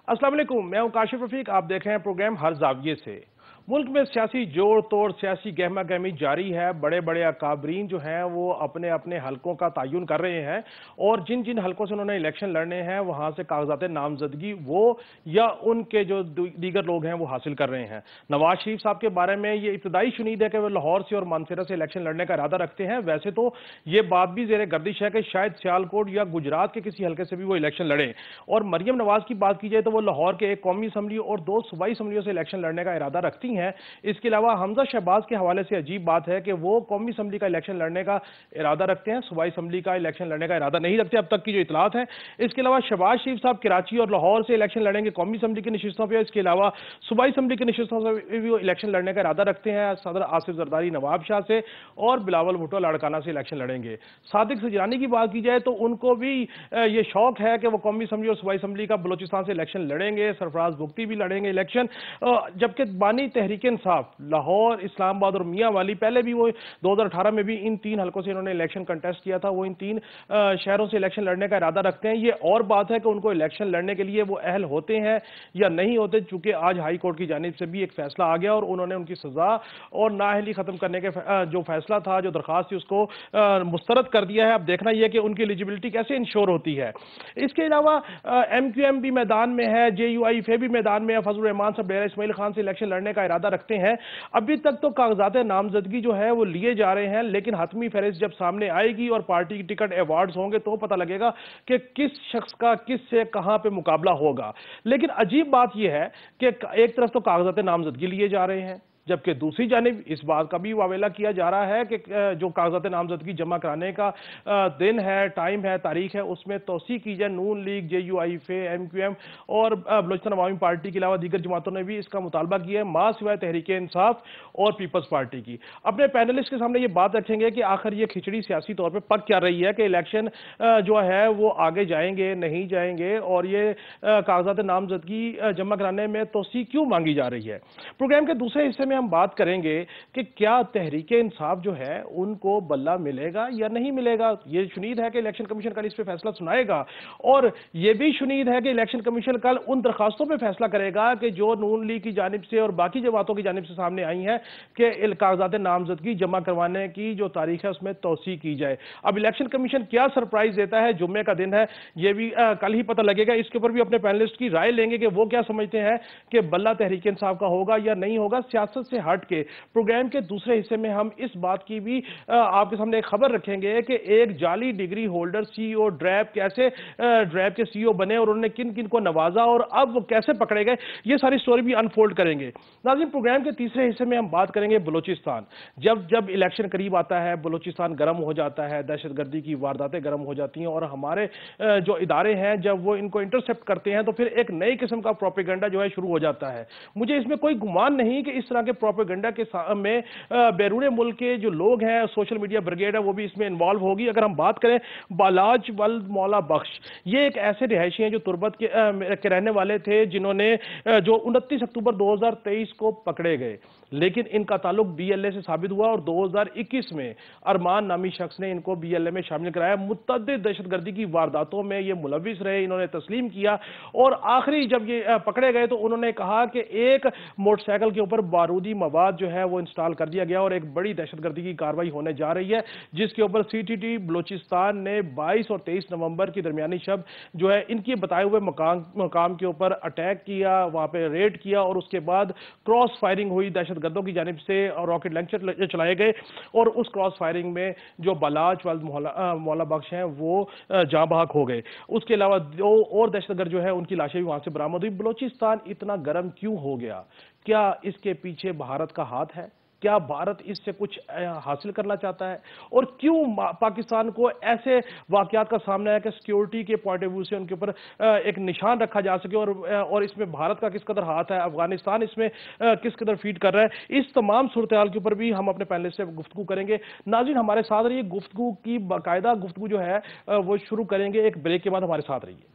अस्सलाम वालेकुम, मैं हूं काशिफ रफीक। आप देख रहे हैं प्रोग्राम हर जाविये से। मुल्क में सियासी जोड़ तोड़, सियासी गहमा गहमी जारी है। बड़े बड़े अकाबरीन जो हैं वो अपने अपने हलकों का तयन कर रहे हैं और जिन जिन हलकों से उन्होंने इलेक्शन लड़ने हैं वहां से कागजात नामजदगी वो या उनके जो दीगर लोग हैं वो हासिल कर रहे हैं। नवाज शरीफ साहब के बारे में ये इब्तदाई शुनीद है कि वो लाहौर से और मानसरा से इलेक्शन लड़ने का इरादा रखते हैं। वैसे तो ये बात भी जेर गर्दिश है कि शायद सियालकोट या गुजरात के किसी हल्के से भी वो इलेक्शन लड़े। और मरियम नवाज की बात की जाए तो वो लाहौर के एक कौमी असम्बली और 2 सूबाई असम्बलियों से इलेक्शन लड़ने का इरादा रखती हैं। इसके अलावा हमजा शहबाज के हवाले से अजीब बात है कि वो कौमी असम्बली का इलेक्शन लड़ने का इरादा रखते हैं, सूबाई असम्बली का इलेक्शन लड़ने का इरादा नहीं रखते, अब तक की जो इतलात है। इसके अलावा शहबाज शरीफ साहब कराची और लाहौर से इलेक्शन लड़ेंगे कौमी असम्बली की नशिस्तों पर। इसके अलावा सूबाई असम्बली की नशिस्तों से भी वो इलेक्शन लड़ने का इरादा रखते हैं। सदर आसिफ जरदारी नवाब शाह से और बिलावल भुट्टो लाड़काना से इलेक्शन लड़ेंगे। सादिक सजरानी की बात की जाए तो उनको भी ये शौक है कि वो कौमी असम्बली और सूबाई असम्बली का बलोचिस्तान से इलेक्शन लड़ेंगे। सरफराज बुगटी भी लड़ेंगे इलेक्शन, जबकि बानी तहरीक इंसाफ लाहौर, इस्लामाबाद और मियां वाली, पहले भी वो 2018 में भी इन 3 हलकों से इन्होंने इलेक्शन कंटेस्ट किया था, वो इन 3 शहरों से इलेक्शन लड़ने का इरादा रखते हैं। ये और बात है कि उनको इलेक्शन लड़ने के लिए वो अहल होते हैं या नहीं होते, चूंकि आज हाई कोर्ट की जानिब से भी एक फैसला आ गया और उन्होंने उनकी सजा और नाअहली खत्म करने के जो फैसला था, जो दरखास्त थी, उसको मुस्तरद कर दिया है। अब देखना यह कि उनकी एलिजिबिलिटी कैसे इंश्योर होती है। इसके अलावा MQM भी मैदान में है, JUIF भी मैदान में है। फजल रहमान साहब डेरा इस्माइल खान से इलेक्शन लड़ने का इरादा रखते हैं। अभी तक तो कागजात नामजदगी जो है वो लिए जा रहे हैं, लेकिन हतमी फहरिस्त जब सामने आएगी और पार्टी की टिकट अवार्ड्स होंगे तो पता लगेगा कि किस शख्स का किस से कहां पे मुकाबला होगा। लेकिन अजीब बात यह है कि एक तरफ तो कागजात नामजदगी लिए जा रहे हैं, जबकि दूसरी जानिब इस बात का भी वावेला किया जा रहा है कि जो कागजात नामजदगी जमा कराने का दिन है, टाइम है, तारीख है, उसमें तोसी की जाए। नून लीग, JUIF, MQM और बलोचिस्तान अवामी पार्टी के अलावा दीगर जमातों ने भी इसका मुतालबा किया है, मां सिवाय तहरीक इंसाफ और पीपल्स पार्टी की। अपने पैनलिस्ट के सामने ये बात रखेंगे कि आखिर ये खिचड़ी सियासी तौर पर पक क्या रही है कि इलेक्शन जो है वो आगे जाएंगे नहीं जाएंगे और ये कागजात नामजदगी जमा कराने में तोसी क्यों मांगी जा रही है। प्रोग्राम के दूसरे हिस्से में हम बात करेंगे कि क्या तहरीक इंसाफ जो है उनको बल्ला मिलेगा या नहीं मिलेगा। यह शुनीद है कि इलेक्शन कमीशन कल इस पे फैसला सुनाएगा और यह भी शुनीद है कि इलेक्शन कमीशन कल उन दरखास्तों पे फैसला करेगा कि जो नून लीग की जानिब से और बाकी जमातों की जानिब से सामने आई हैं कि कागजात नामजदगी जमा करवाने की जो तारीख है उसमें तोसी की जाए। अब इलेक्शन कमीशन क्या सरप्राइज देता है, जुम्मे का दिन है, यह भी कल ही पता लगेगा। इसके ऊपर भी अपने पैनलिस्ट की राय लेंगे कि वो क्या समझते हैं कि बल्ला तहरीक इंसाफ का होगा या नहीं होगा। सियासत से हट के प्रोग्राम के दूसरे हिस्से में हम इस बात की भी आपके सामने एक खबर रखेंगे कि एक जाली डिग्री होल्डर CEO ड्रैब कैसे ड्रैब के CEO बने और उन्होंने किन किन को नवाजा और अब वो कैसे पकड़े गए, ये सारी स्टोरी भी अनफोल्ड करेंगे। नाज़रीन, प्रोग्राम के तीसरे हिस्से में हम बात करेंगे बलोचिस्तान। जब जब इलेक्शन करीब आता है बलोचिस्तान गर्म हो जाता है, दहशतगर्दी की वारदातें गर्म हो जाती हैं और हमारे जो इदारे हैं जब वो इनको इंटरसेप्ट करते हैं तो फिर एक नई किस्म का प्रोपेगेंडा जो है शुरू हो जाता है। मुझे इसमें कोई गुमान नहीं कि इस तरह के प्रोपेगेंडा के में बैरून मुल्क के जो लोग हैं, सोशल मीडिया ब्रिगेड है, वो भी इसमें इन्वॉल्व होगी। अगर हम बात करें बालाज वल्द मौला बख्श, ये एक ऐसे रिहायशी हैं जो तुर्बत के रहने वाले थे, जिन्होंने जो 29 अक्टूबर 2023 को पकड़े गए, लेकिन इनका ताल्लुक BLA से साबित हुआ और 2021 में अरमान नामी शख्स ने इनको BLA में शामिल कराया। मुतअद्दिद दहशतगर्दी की वारदातों में ये मुलविस रहे, इन्होंने तस्लीम किया और आखिरी जब ये पकड़े गए तो उन्होंने कहा कि एक मोटरसाइकिल के ऊपर बारूदी मवाद जो है वो इंस्टॉल कर दिया गया और एक बड़ी दहशतगर्दी की कार्रवाई होने जा रही है, जिसके ऊपर CTT बलोचिस्तान ने 22 और 23 नवंबर की दरमियानी शब जो है इनके बताए हुए मकाम के ऊपर अटैक किया, वहां पे रेड किया और उसके बाद क्रॉस फायरिंग हुई, दहशतगर्दों की जानिब से रॉकेट लॉन्चर चलाए गए और उस क्रॉस फायरिंग में जो बालाज वल्द मौला बख्श हैं वो जाँ बहक हो गए। उसके अलावा 2 और दहशतगर्द जो है उनकी लाशें भी वहां से बरामद हुई। बलोचिस्तान इतना गर्म क्यों हो गया? क्या इसके पीछे भारत का हाथ है? क्या भारत इससे कुछ हासिल करना चाहता है? और क्यों पाकिस्तान को ऐसे वाकयात का सामना है कि सिक्योरिटी के पॉइंट ऑफ व्यू से उनके ऊपर एक निशान रखा जा सके और इसमें भारत का किस कदर हाथ है, अफगानिस्तान इसमें किस कदर फीड कर रहा है, इस तमाम सूरत हाल के ऊपर भी हम अपने पैनलिस्ट से गुफ्तगू करेंगे। नाज़रीन, हमारे साथ रहिए, गुफ्तगू की बाकायदा गुफ्तगू जो है वो शुरू करेंगे एक ब्रेक के बाद। हमारे साथ रहिए।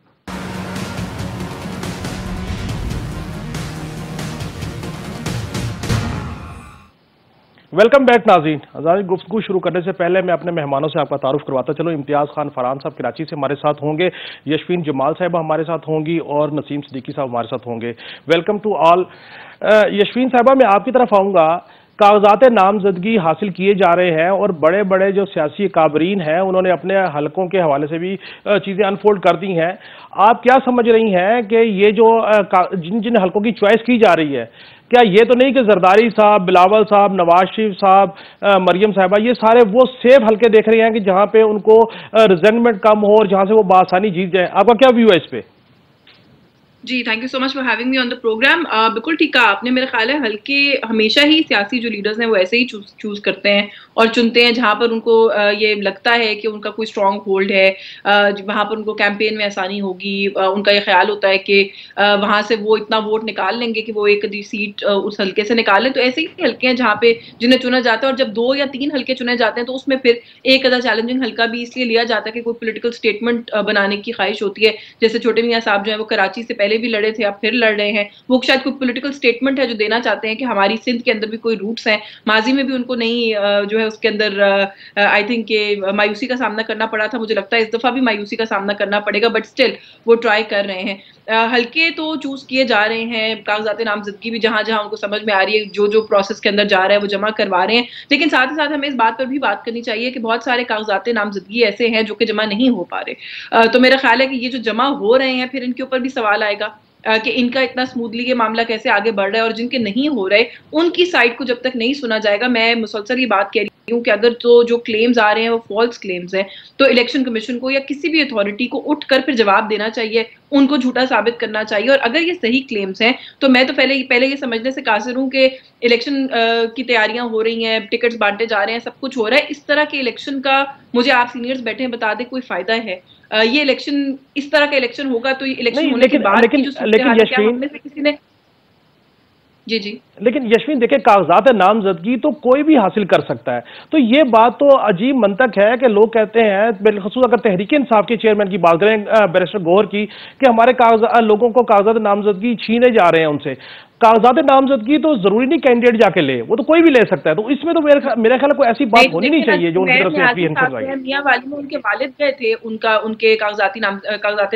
वेलकम बैक नाज़रीन। नाज़रीन, गुफ्तगू शुरू करने से पहले मैं अपने मेहमानों से आपका तारुफ करवाता चलूँ। इम्तियाज़ खान फरहान साहब कराची से हमारे साथ होंगे, यशवीन जमाल साहिबा हमारे साथ होंगी और नसीम सिद्दीकी साहब हमारे साथ होंगे। Welcome to all. यशवीन साहिबा, मैं आपकी तरफ आऊँगा। कागजात नामजदगी हासिल किए जा रहे हैं और बड़े बड़े जो सियासी काबरीन हैं उन्होंने अपने हलकों के हवाले से भी चीज़ें अनफोल्ड कर दी हैं। आप क्या समझ रही हैं कि ये जो जिन जिन हलकों की चॉइस की जा रही है, क्या ये तो नहीं कि जरदारी साहब, बिलावल साहब, नवाज शरीफ साहब, मरियम साहिबा, ये सारे वो सेफ हलके देख रहे हैं कि जहां पे उनको रिजेंटमेंट कम हो और जहां से वो बआसानी जीत जाए? आपका क्या व्यू है इस पे? जी, thank you so much for having me on the programme. बिल्कुल ठीक कहा आपने। मेरा ख्याल है हल्के हमेशा ही सियासी जो लीडर्स हैं वो ऐसे ही चूज करते हैं और चुनते हैं जहां पर उनको ये लगता है कि उनका कोई स्ट्रॉन्ग होल्ड है, वहां पर उनको कैंपेन में आसानी होगी। उनका ये ख्याल होता है कि वहां से वो इतना वोट निकाल लेंगे कि वो एक आधी सीट उस हल्के से निकाल लें। तो ऐसे ही हल्के हैं जहां पे जिन्हें चुना जाता है, और जब 2 या 3 हल्के चुने जाते हैं तो उसमें फिर एक आधा चैलेंजिंग हल्का भी इसलिए लिया जाता है कि कोई पॉलिटिकल स्टेटमेंट बनाने की ख्वाहिश होती है। जैसे छोटे मियां साहब जो है वो कराची से पहले भी लड़े थे, अब फिर लड़ रहे हैं। वो शायद कोई पॉलिटिकल स्टेटमेंट है जो देना चाहते हैं कि हमारी सिंध के अंदर भी कोई रूट्स हैं। माजी में भी उनको नहीं जो है उसके अंदर आई थिंक के मायूसी का सामना करना पड़ा था। मुझे लगता है इस दफा भी मायूसी का सामना करना पड़ेगा, बट स्टिल वो ट्राई कर रहे हैं। हल्के तो चूज किए जा रहे हैं, कागजात नामजदगी भी जहां जहां उनको समझ में आ रही है, जो जो प्रोसेस के अंदर जा रहा है वो जमा करवा रहे हैं। लेकिन साथ ही साथ हमें इस बात पर भी बात करनी चाहिए कि बहुत सारे कागजात नामजदगी ऐसे हैं जो कि जमा नहीं हो पा रहे। तो मेरा ख्याल है कि ये जो जमा हो रहे हैं फिर इनके ऊपर भी सवाल आएगा कि इनका इतना स्मूथली ये मामला कैसे आगे बढ़ रहा है, और जिनके नहीं हो रहे उनकी साइड को जब तक नहीं सुना जाएगा। मैं मुसलसल ये बात कह रही हूँ कि अगर तो जो क्लेम्स आ रहे हैं वो फॉल्स क्लेम्स हैं, तो इलेक्शन कमीशन को या किसी भी अथॉरिटी को उठकर फिर जवाब देना चाहिए, उनको झूठा साबित करना चाहिए। और अगर ये सही क्लेम्स हैं तो मैं तो पहले ये समझने से कासिर हूँ कि इलेक्शन की तैयारियां हो रही हैं, टिकट्स बांटे जा रहे हैं, सब कुछ हो रहा है। इस तरह के इलेक्शन का मुझे आप सीनियर्स बैठे हैं बता दें कोई फायदा है? ये इलेक्शन इस तरह का इलेक्शन होगा तो इलेक्शन नहीं, होने के बाद की लेकिन जो सूरत लेकिन हाल है, क्या हम यशवीन, में से किसी ने। जी जी। लेकिन यशवीन देखिए, कागजात नामजदगी तो कोई भी हासिल कर सकता है। तो ये बात तो अजीब मंतक है कि लोग कहते हैं, बिलखसूस अगर तहरीक इंसाफ के चेयरमैन की बात करें, बैरिस्टर गौहर की, कि हमारे लोगों को कागजात नामजदगी छीने जा रहे हैं उनसे। कागजात नामजदगी तो जरूरी नहीं कैंडिडेट जाके ले, वो तो कोई भी ले सकता है। तो इसमें तो मेरे ख्याल कोई ऐसी बात नहीं तो होनी नहीं देखिए ना, चाहिए जो उनकी तरफ से एप्रीहेंशन आई। मियां वाली में उनके वालिद गए थे, उनके कागजाती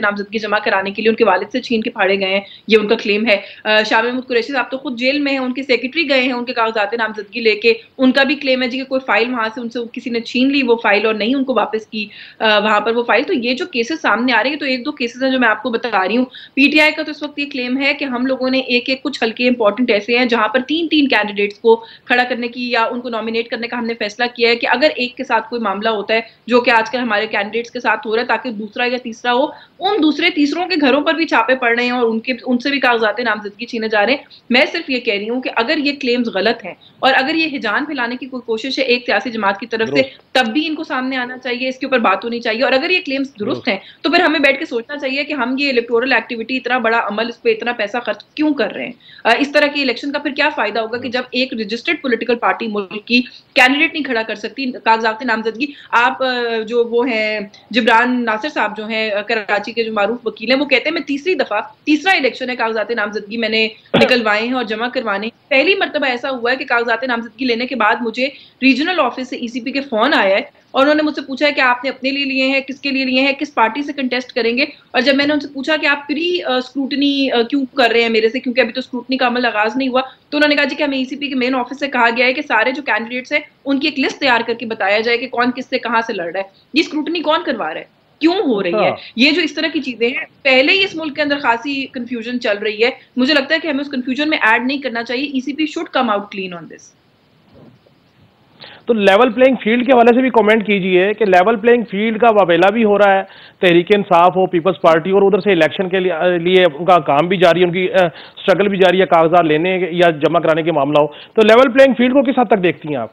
नामजदगी जमा कराने के लिए उनके वालिद से छीन के फाड़े गए हैं, ये उनका क्लेम है। शाह महमूद कुरैशी साहब तो खुद जेल में है, उनके सेक्रेटरी गए हैं उनके कागजात नामजदगी लेके, उनका भी क्लेम है जी कि कोई फाइल वहां से उनसे किसी ने छीन ली वो फाइल और नहीं उनको वापस की वहां पर वो फाइल। तो ये जो केसेस सामने आ रहे हैं, तो 1-2 केसेस हैं जो मैं आपको बता रही हूँ। पीटीआई का तो इस वक्त ये क्लेम है कि हम लोगों ने एक कुछ हल्के इंपॉर्टेंट ऐसे हैं जहां पर 3-3 कैंडिडेट्स को खड़ा करने की या उनको नॉमिनेट करने का हमने फैसला किया है कि अगर एक के साथ कोई मामला होता है, जो कि आजकल हमारे कैंडिडेट्स के साथ हो रहा है, ताकि दूसरा या तीसरा हो, उन दूसरे तीसरों के घरों पर भी छापे पड़ रहे हैं और उनसे भी कागजात नामजदगी छीने जा रहे हैं। मैं सिर्फ ये कह रही हूँ कि अगर ये क्लेम्स गलत हैं और अगर ये हिजान फैलाने की कोई कोशिश है एक सियासी जमात की तरफ से, तब भी इनको सामने आना चाहिए, इसके ऊपर बात होनी चाहिए। और अगर ये क्लेम्स दुरुस्त हैं तो फिर हमें बैठ के सोचना चाहिए कि हम ये इलेक्टोरल एक्टिविटी, इतना बड़ा अमल, इस पर इतना पैसा खर्च क्यों कर रहे हैं। इस तरह के इलेक्शन का फिर क्या फायदा होगा कि जब एक रजिस्टर्ड पॉलिटिकल पार्टी मुल्क की कैंडिडेट नहीं खड़ा कर सकती कागजात नामजदगी। आप जो वो हैं जिब्रान नासिर साहब जो हैं कराची के जो मारूफ वकील हैं, वो कहते हैं मैं तीसरा इलेक्शन है कागजात नामजदगी मैंने निकलवाए हैं और जमा करवाने। पहली मरतबा ऐसा हुआ है कि कागजात नामजदगी लेने के बाद मुझे रीजनल ऑफिस से ईसीपी के फोन आया है और उन्होंने मुझसे पूछा है कि आपने अपने लिए लिए हैं, किसके लिए लिए हैं, किस पार्टी से कंटेस्ट करेंगे। और जब मैंने उनसे पूछा कि आप प्री स्क्रूटनी क्यों कर रहे हैं मेरे से, क्योंकि अभी तो स्क्रूटनी का अमल आगाज नहीं हुआ, तो उन्होंने कहा जी कि हमें ईसीपी के मेन ऑफिस से कहा गया है कि सारे जो कैंडिडेट्स हैं उनकी एक लिस्ट तैयार करके बताया जाए कि कौन किससे कहां से लड़ रहा है। ये स्क्रूटनी कौन करवा रहा है, क्यों हो रही है? ये जो इस तरह की चीजें हैं, पहले ही इस मुल्क के अंदर खासी कंफ्यूजन चल रही है। मुझे लगता है कि हमें उस कंफ्यूजन में ऐड नहीं करना चाहिए। ECP should come out clean on this. तो लेवल प्लेइंग फील्ड के हवाले से भी कमेंट कीजिए कि लेवल प्लेइंग फील्ड का वावेला भी हो रहा है, तहरीक इंसाफ हो, पीपल्स पार्टी, और उधर से इलेक्शन के लिए उनका काम भी जारी है, उनकी स्ट्रगल भी जारी है, कागजात लेने या जमा कराने के मामला हो। तो लेवल प्लेइंग फील्ड को किस हद तक देखती हैं आप?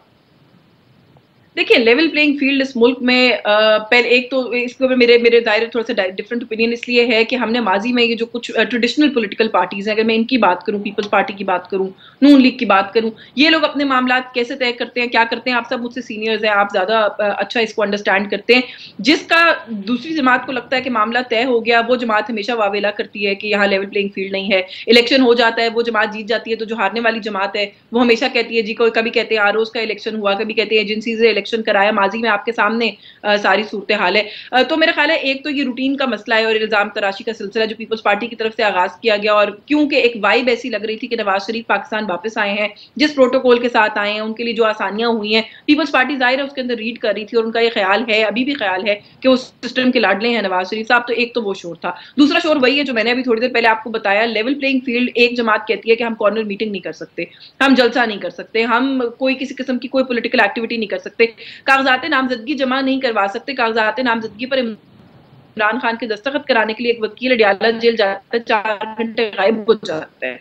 देखिए, लेवल प्लेइंग फील्ड इस मुल्क में पहले एक तो इसके ऊपर मेरे दायरे थोड़ा सा डिफरेंट ओपिनियन इसलिए है कि हमने माजी में ये जो कुछ ट्रेडिशनल पॉलिटिकल पार्टीज हैं, अगर मैं इनकी बात करूं, पीपल्स पार्टी की बात करूं, नून लीग की बात करूं, ये लोग अपने मामला कैसे तय करते हैं, क्या करते हैं, आप सब मुझसे सीनियर्स हैं, आप ज्यादा अच्छा इसको अंडरस्टैंड करते हैं। जिसका दूसरी जमात को लगता है कि मामला तय हो गया, वो जमात हमेशा वावेला करती है कि यहाँ लेवल प्लेइंग फील्ड नहीं है। इलेक्शन हो जाता है, वो जमात जीत जाती है, तो जो हारने वाली जमात है वो हमेशा कहती है जी, कोई कभी कहते हैं आरओज का इलेक्शन हुआ, कभी कहते हैं एजेंसी से इलेक्शन कराया, माजी में आपके सामने सारी सूरत हाल है। तो मेरा ख्याल है एक तो ये रूटीन का मसला है और इल्जाम तराशी का सिलसिला जो पीपल्स पार्टी की तरफ से आगाज किया गया, और क्योंकि एक वाइब ऐसी लग रही थी कि नवाज शरीफ पाकिस्तान वापस आए हैं, जिस प्रोटोकॉल के साथ आए हैं, उनके लिए जो आसानियां हुई हैं, पीपल्स पार्टी जाहिर है उसके अंदर रीड कर रही थी और उनका ये ख्याल है, अभी भी ख्याल है कि उस सिस्टम के लाडले हैं नवाज शरीफ साहब। तो एक तो वो शोर था। दूसरा शोर वही है जो मैंने अभी थोड़ी देर पहले आपको बताया, लेवल प्लेइंग फील्ड। एक जमात कहती है कि हम कॉर्नर मीटिंग नहीं कर सकते, हम जलसा नहीं कर सकते, हम कोई किसी किस्म की कोई पॉलिटिकल एक्टिविटी नहीं कर सकते, कागजात नामजदगी जमा नहीं करवा सकते, कागजात नामजदगी पर इमरान खान के दस्तखत कराने के लिए एक वकील अडियाला जेल जाता है, 4 घंटे गायब हो जाता है।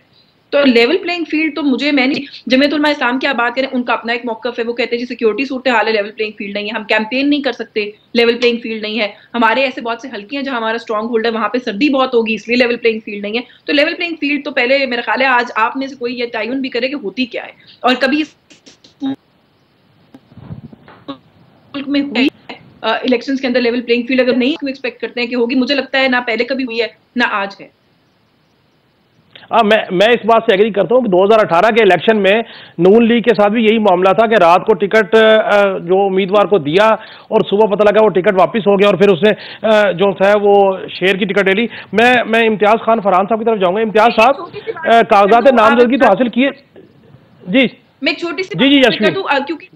तो लेवल प्लेइंग फील्ड तो जमीयत उलमा इस्लाम की आप बात करें, उनका अपना एक मौकफ है, वो कहते हैं जी सिक्योरिटी सूरत हाल है, लेवल प्लेइंग फील्ड नहीं है, हम कैंपेन नहीं कर सकते, लेवल प्लेइंग फील्ड नहीं है, हमारे ऐसे बहुत से हल्के हैं जहां हमारा स्ट्रॉन्ग होल्ड है, वहां पे सर्दी बहुत होगी इसलिए लेवल प्लेइंग फील्ड नहीं है। तो लेवल प्लेइंग फील्ड तो पहले मेरा ख्याल है आज आप में से कोई ये तयन भी करे कि होती क्या है, और कभी मुल्क में हुई इलेक्शंस के अंदर लेवल प्लेइंग फील्ड अगर नहीं एक्सपेक्ट करते हैं कि होगी, मुझे लगता है ना पहले कभी हुई है ना आज है। मैं इस बात से एग्री करता हूं कि 2018 के इलेक्शन में नून लीग के साथ भी यही मामला था कि रात को टिकट जो उम्मीदवार को दिया और सुबह पता लगा वो टिकट वापस हो गया और फिर उसने जो है वो शेयर की टिकट ले ली। मैं इम्तियाज खान फरहान साहब की तरफ जाऊंगा। इम्तियाज साहब, कागजात नामजदगी तो हासिल किए जी, मैं एक छोटी सी जी यशवीन, क्योंकि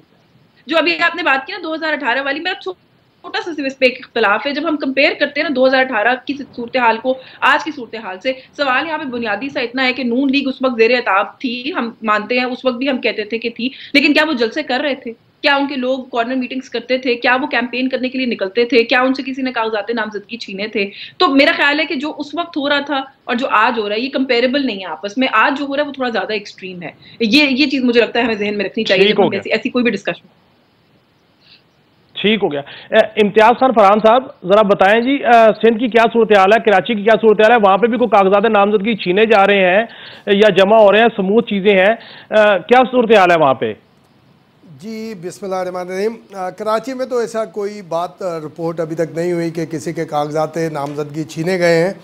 जो अभी आपने बात की ना 2018 वाली, मेरा छोटा सा सिर्फ इस पे एक इख्तलाफ है। जब हम कंपेयर करते हैं ना 2018 की सूरत हाल को आज की सूरत हाल से, सवाल यहाँ पे बुनियादी सा इतना है कि नून लीग उस वक्त ज़ेर अताब थी, हम मानते हैं, उस वक्त भी हम कहते थे कि थी, लेकिन क्या वो जलसे कर रहे थे? क्या उनके लोग कॉर्नर मीटिंग्स करते थे? क्या वो कैंपेन करने के लिए निकलते थे? क्या उनसे किसी ने कागजात नामजदगी छीने थे? तो मेरा ख्याल है कि जो उस वक्त हो रहा था और जो आज हो रहा है ये कंपेरेबल नहीं है आपस में। आज जो हो रहा है वो थोड़ा ज्यादा एक्सट्रीम है। ये चीज मुझे लगता है हमें जहन में रखनी चाहिए जब ऐसी कोई भी डिस्कशन। ठीक हो गया। इम्तियाज खान फरहान साहब, जरा बताएं जी, सिंध की क्या सूरत हाल है, कराची की क्या सूरत हाल है? वहां पे भी कोई कागजात नामजदगी छीने जा रहे हैं या जमा हो रहे हैं, स्मूथ चीजें हैं, क्या सूरत हाल है वहां पे? जी बिस्मिल्लाहिर्रहमानिर्रहीम। कराची में तो ऐसा कोई बात रिपोर्ट अभी तक नहीं हुई कि किसी के कागजात नामजदगी छीने गए हैं।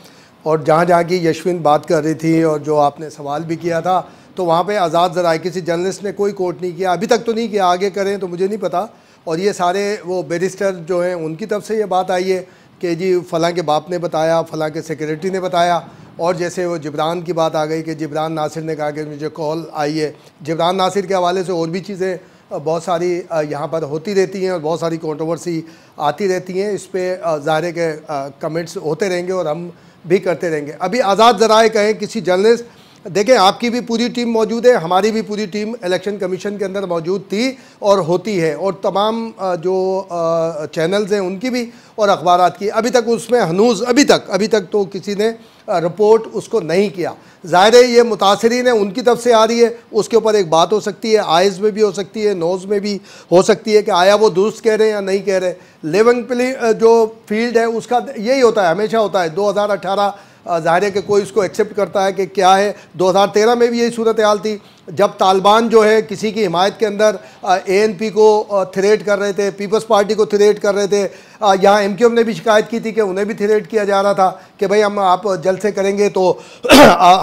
और जहाँ जहाँ की यशविन बात कर रही थी और जो आपने सवाल भी किया था, तो वहाँ पे आज़ाद ज़राए किसी जर्नलिस्ट ने कोई कोट नहीं किया, अभी तक तो नहीं किया, आगे करें तो मुझे नहीं पता। और ये सारे वो बैरिस्टर जो हैं उनकी तरफ से ये बात आई है कि जी फ़लाँ के बाप ने बताया, फ़लाँ के सेक्रेटरी ने बताया। और जैसे वो जिब्रान की बात आ गई कि जिब्रान नासिर ने कहा कि मुझे कॉल आई है। जिब्रान नासिर के हवाले से और भी चीज़ें बहुत सारी यहाँ पर होती रहती हैं और बहुत सारी कंट्रोवर्सी आती रहती हैं। इस पर ज़ाहिर के कमेंट्स होते रहेंगे और हम भी करते रहेंगे। अभी आज़ाद ज़राए कहें किसी जर्नलिस्ट, देखें आपकी भी पूरी टीम मौजूद है, हमारी भी पूरी टीम इलेक्शन कमीशन के अंदर मौजूद थी और होती है, और तमाम जो चैनल्स हैं उनकी भी और अखबारात की। अभी तक उसमें हनूज़ अभी तक तो किसी ने रिपोर्ट उसको नहीं किया। ज़ाहिर है ये मुतासरीन है उनकी तरफ से आ रही है, उसके ऊपर एक बात हो सकती है, आइज़ में भी हो सकती है, नोज़ में भी हो सकती है कि आया वो दुरुस्त कह रहे हैं या नहीं कह रहे। लेवल प्लेइंग जो फील्ड है उसका यही होता है, हमेशा होता है। 2018 ज़ाहिर है कि कोई इसको एक्सेप्ट करता है कि क्या है। 2013 में भी यही सूरत हाल थी जब तालिबान जो है किसी की हिमायत के अंदर ANP को थ्रेट कर रहे थे, पीपल्स पार्टी को थ्रेट कर रहे थे। यहाँ MQM ने भी शिकायत की थी कि उन्हें भी थ्रेट किया जा रहा था कि भाई हम आप जलसे करेंगे तो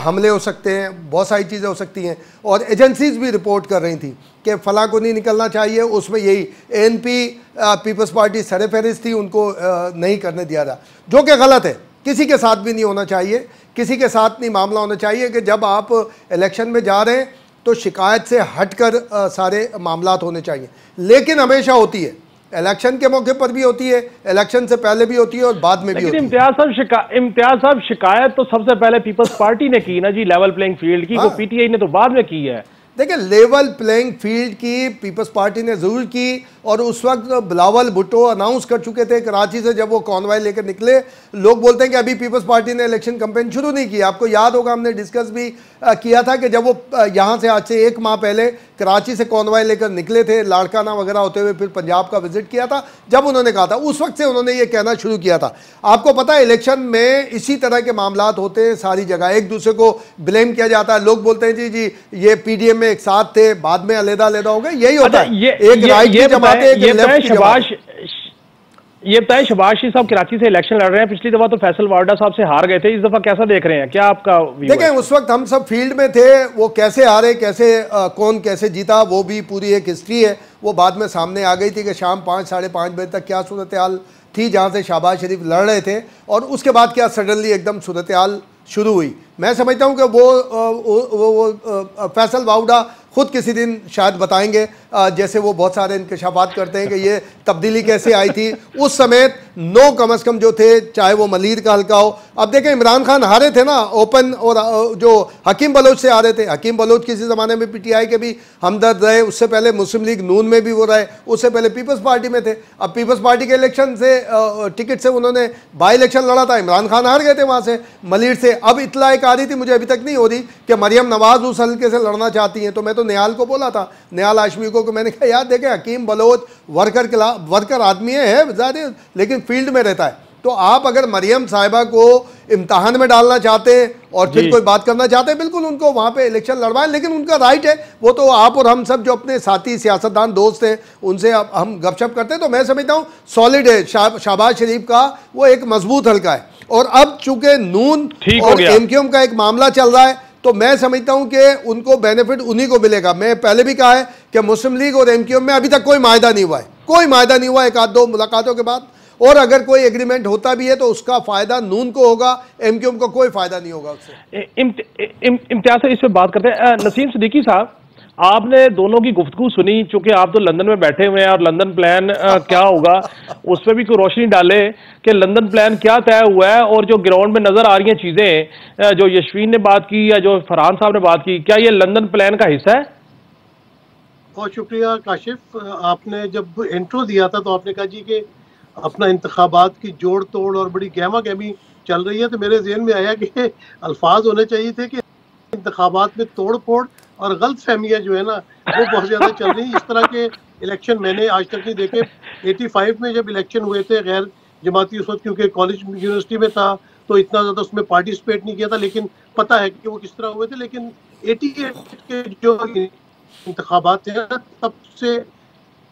हमले हो सकते हैं, बहुत सारी चीज़ें हो सकती हैं। और एजेंसीज़ भी रिपोर्ट कर रही थी कि फ़लाँ को नहीं निकलना चाहिए, उसमें यही ANP पीपल्स पार्टी सर फहरिस्त थी, उनको नहीं करने दिया था, जो कि गलत है। किसी के साथ भी नहीं होना चाहिए, किसी के साथ नहीं मामला होना चाहिए कि जब आप इलेक्शन में जा रहे हैं तो शिकायत से हटकर सारे मामलात होने चाहिए। लेकिन हमेशा होती है, इलेक्शन के मौके पर भी होती है, इलेक्शन से पहले भी होती है और बाद में भी होती है। इम्तियाज साहब शिकायत तो सबसे पहले पीपल्स पार्टी ने की ना जी, लेवल प्लेइंग फील्ड की। वो PTI ने तो बाद में की है। देखिए लेवल प्लेइंग फील्ड की पीपल्स पार्टी ने ज़रूर की, और उस वक्त बिलावल भुट्टो अनाउंस कर चुके थे कराची से, जब वो कॉन्वॉय लेकर निकले। लोग बोलते हैं कि अभी पीपल्स पार्टी ने इलेक्शन कैंपेन शुरू नहीं किया। आपको याद होगा हमने डिस्कस भी किया था कि जब वो यहाँ से आज से 1 माह पहले कराची से कॉन्वॉय लेकर निकले थे, लाड़काना वगैरह होते हुए फिर पंजाब का विजिट किया था। जब उन्होंने कहा था उस वक्त से उन्होंने ये कहना शुरू किया था। आपको पता है इलेक्शन में इसी तरह के मामलात होते हैं सारी जगह, एक दूसरे को ब्लेम किया जाता है। लोग बोलते हैं जी जी ये पीडीएम में एक साथ थे, बाद में अलग-अलग हो गए, यही होता है। एक राइट की जमात है, एक लेफ्ट की जमात। ये बताएं, शहबाज शरीफ साहब कराची से इलेक्शन लड़ रहे हैं, पिछली दफा तो फैसल वारडा साहब से हार गए थे, इस दफा कैसा देख रहे हैं, क्या आपका व्यू है? देखें, उस वक्त हम सब फील्ड में थे, वो कैसे हारे, कैसे कौन कैसे जीता, वो भी पूरी एक हिस्ट्री है। वो बाद में सामने आ गई थी कि शाम 5 साढ़े 5 बजे तक क्या सूरत हाल थी जहाँ से शहबाज शरीफ लड़ रहे थे, और उसके बाद क्या सडनली एकदम सूरत हाल शुरू हुई। मैं समझता हूँ कि वो फैसल वाउडा खुद किसी दिन शायद बताएंगे, जैसे वो बहुत सारे इंकशाफात करते हैं कि ये तब्दीली कैसे आई थी। उस समय 9 कम से कम जो थे, चाहे वो मलीर का हल्का हो। अब देखें, इमरान खान हारे थे ना ओपन, और जो हकीम बलोच से हारे थे। हकीम बलोच किसी ज़माने में पीटीआई के भी हमदर्द रहे, उससे पहले मुस्लिम लीग नून में भी वो रहे, उससे पहले पीपल्स पार्टी में थे। अब पीपल्स पार्टी के इलेक्शन से टिकट से उन्होंने बाई इलेक्शन लड़ा था, इमरान खान हार गए थे वहाँ से मलीर से। अब इतला एक आ रही थी, मुझे अभी तक नहीं हो रही, कि मरियम नवाज उस हल्के से लड़ना चाहती हैं। तो मैं तो निहाल को बोला था, निहाल हाशमी को, कि मैंने कहा यार देखें, हकीम बलोच वर्कर आदमी है ज़्यादा, लेकिन फील्ड में रहता है। तो आप अगर मरियम साहिबा को इम्तहान में डालना चाहते हैं और फिर कोई बात करना चाहते हैं, बिल्कुल उनको वहाँ पे इलेक्शन लड़वाएं, लेकिन उनका राइट है। वो तो आप और हम सब जो अपने साथी सियासतदान दोस्त हैं उनसे हम गपशप करते हैं। तो मैं समझता हूँ सॉलिड है शहबाज शरीफ का, वो एक मजबूत हल्का है। और अब चूंकि नून और एमक्यूएम का एक मामला चल रहा है, तो मैं समझता हूं कि उनको बेनिफिट उन्हीं को मिलेगा। मैं पहले भी कहा है कि मुस्लिम लीग और एमक्यूएम में अभी तक कोई मायदा नहीं हुआ है, कोई मायदा नहीं हुआ एक आध दो मुलाकातों के बाद। और अगर कोई एग्रीमेंट होता भी है तो उसका फायदा नून को होगा, एमक्यूएम को कोई फायदा नहीं होगा उससे। इम्तियाज से इस पे बात करते हैं। नसीम सिद्दीकी साहब, आपने दोनों की गुफ्तगू सुनी, चूंकि आप तो लंदन में बैठे हुए हैं, और लंदन प्लान क्या होगा उस पर भी कोई रोशनी डाले कि लंदन प्लान क्या तय हुआ है, और जो ग्राउंड में नजर आ रही हैं चीजें, जो यशवीन ने बात की या जो फरहान साहब ने बात की, क्या ये लंदन प्लान का हिस्सा है? बहुत शुक्रिया काशिफ, आपने जब इंट्रो दिया था तो आपने कहा जी कि अपना इंतखाबात की जोड़ तोड़ और बड़ी गहमा गहमी चल रही है, तो मेरे जहन में आया कि अल्फाज होने चाहिए थे कि इंतखाबात में तोड़ फोड़ और गलत फहमियाँ जो है ना वो बहुत ज़्यादा चल रही है। इस तरह के इलेक्शन मैंने आज तक नहीं देखे। 85 में जब इलेक्शन हुए थे गैर जमाती, उस वक्त क्योंकि कॉलेज यूनिवर्सिटी में था तो इतना ज़्यादा उसमें पार्टिसिपेट नहीं किया था, लेकिन पता है कि वो किस तरह हुए थे। लेकिन 88 के जो इंतखाबात हैं, तब से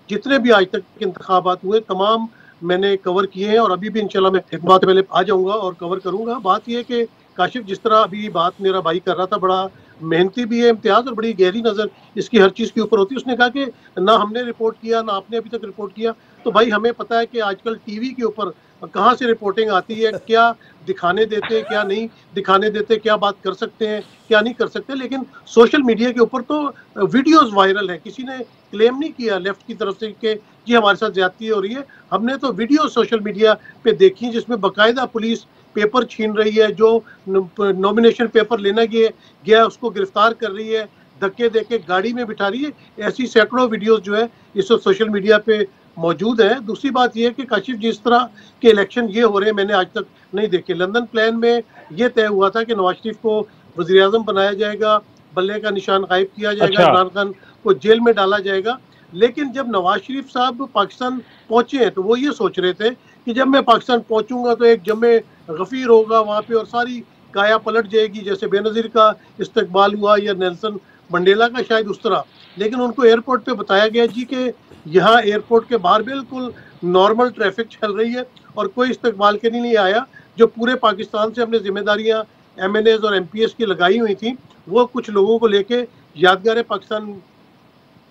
जितने भी आज तक इंतखाबात हुए तमाम मैंने कवर किए हैं, और अभी भी इंशाल्लाह मैं एक बात पहले आ जाऊंगा और कवर करूंगा। बात यह है कि काशिफ, जिस तरह अभी बात मेरा भाई कर रहा था, बड़ा मेहनती भी है इम्तियाज और बड़ी गहरी नज़र इसकी हर चीज़ के ऊपर होती है। उसने कहा कि ना हमने रिपोर्ट किया ना आपने अभी तक रिपोर्ट किया। तो भाई हमें पता है कि आजकल टीवी के ऊपर कहाँ से रिपोर्टिंग आती है, क्या दिखाने देते हैं क्या नहीं दिखाने देते, क्या बात कर सकते हैं क्या नहीं कर सकते। लेकिन सोशल मीडिया के ऊपर तो वीडियोज़ वायरल है, किसी ने क्लेम नहीं किया लेफ्ट की तरफ से कि जी हमारे साथ ज्यादती हो रही है। हमने तो वीडियो सोशल मीडिया पे देखी जिसमें बाकायदा पुलिस पेपर छीन रही है, जो नॉमिनेशन पेपर लेना गया उसको गिरफ्तार कर रही है, धक्के देके गाड़ी में बिठा रही है। ऐसी सैकड़ों वीडियोस जो है इस वक्त सोशल मीडिया पे मौजूद है। दूसरी बात यह है कि काशिफ, जिस तरह के इलेक्शन ये हो रहे हैं मैंने आज तक नहीं देखे। लंदन प्लान में यह तय हुआ था कि नवाज शरीफ को वज़ीर आज़म बनाया जाएगा, बल्ले का निशान गायब किया जाएगा, इमरान खान को जेल में डाला जाएगा। लेकिन जब नवाज शरीफ साहब पाकिस्तान पहुंचे हैं तो वो ये सोच रहे थे कि जब मैं पाकिस्तान पहुंचूंगा तो एक जमे गफीर होगा वहाँ पे और सारी काया पलट जाएगी, जैसे बेनज़ीर का इस्तकबाल हुआ या नेल्सन मंडेला का शायद उस तरह। लेकिन उनको एयरपोर्ट पे बताया गया जी कि यहाँ एयरपोर्ट के बाहर बिल्कुल नॉर्मल ट्रैफिक चल रही है और कोई इस्तकबाल के लिए आया। जो पूरे पाकिस्तान से हमने जिम्मेदारियाँ MNAs और MPs की लगाई हुई थी, वो कुछ लोगों को लेके यादगार पाकिस्तान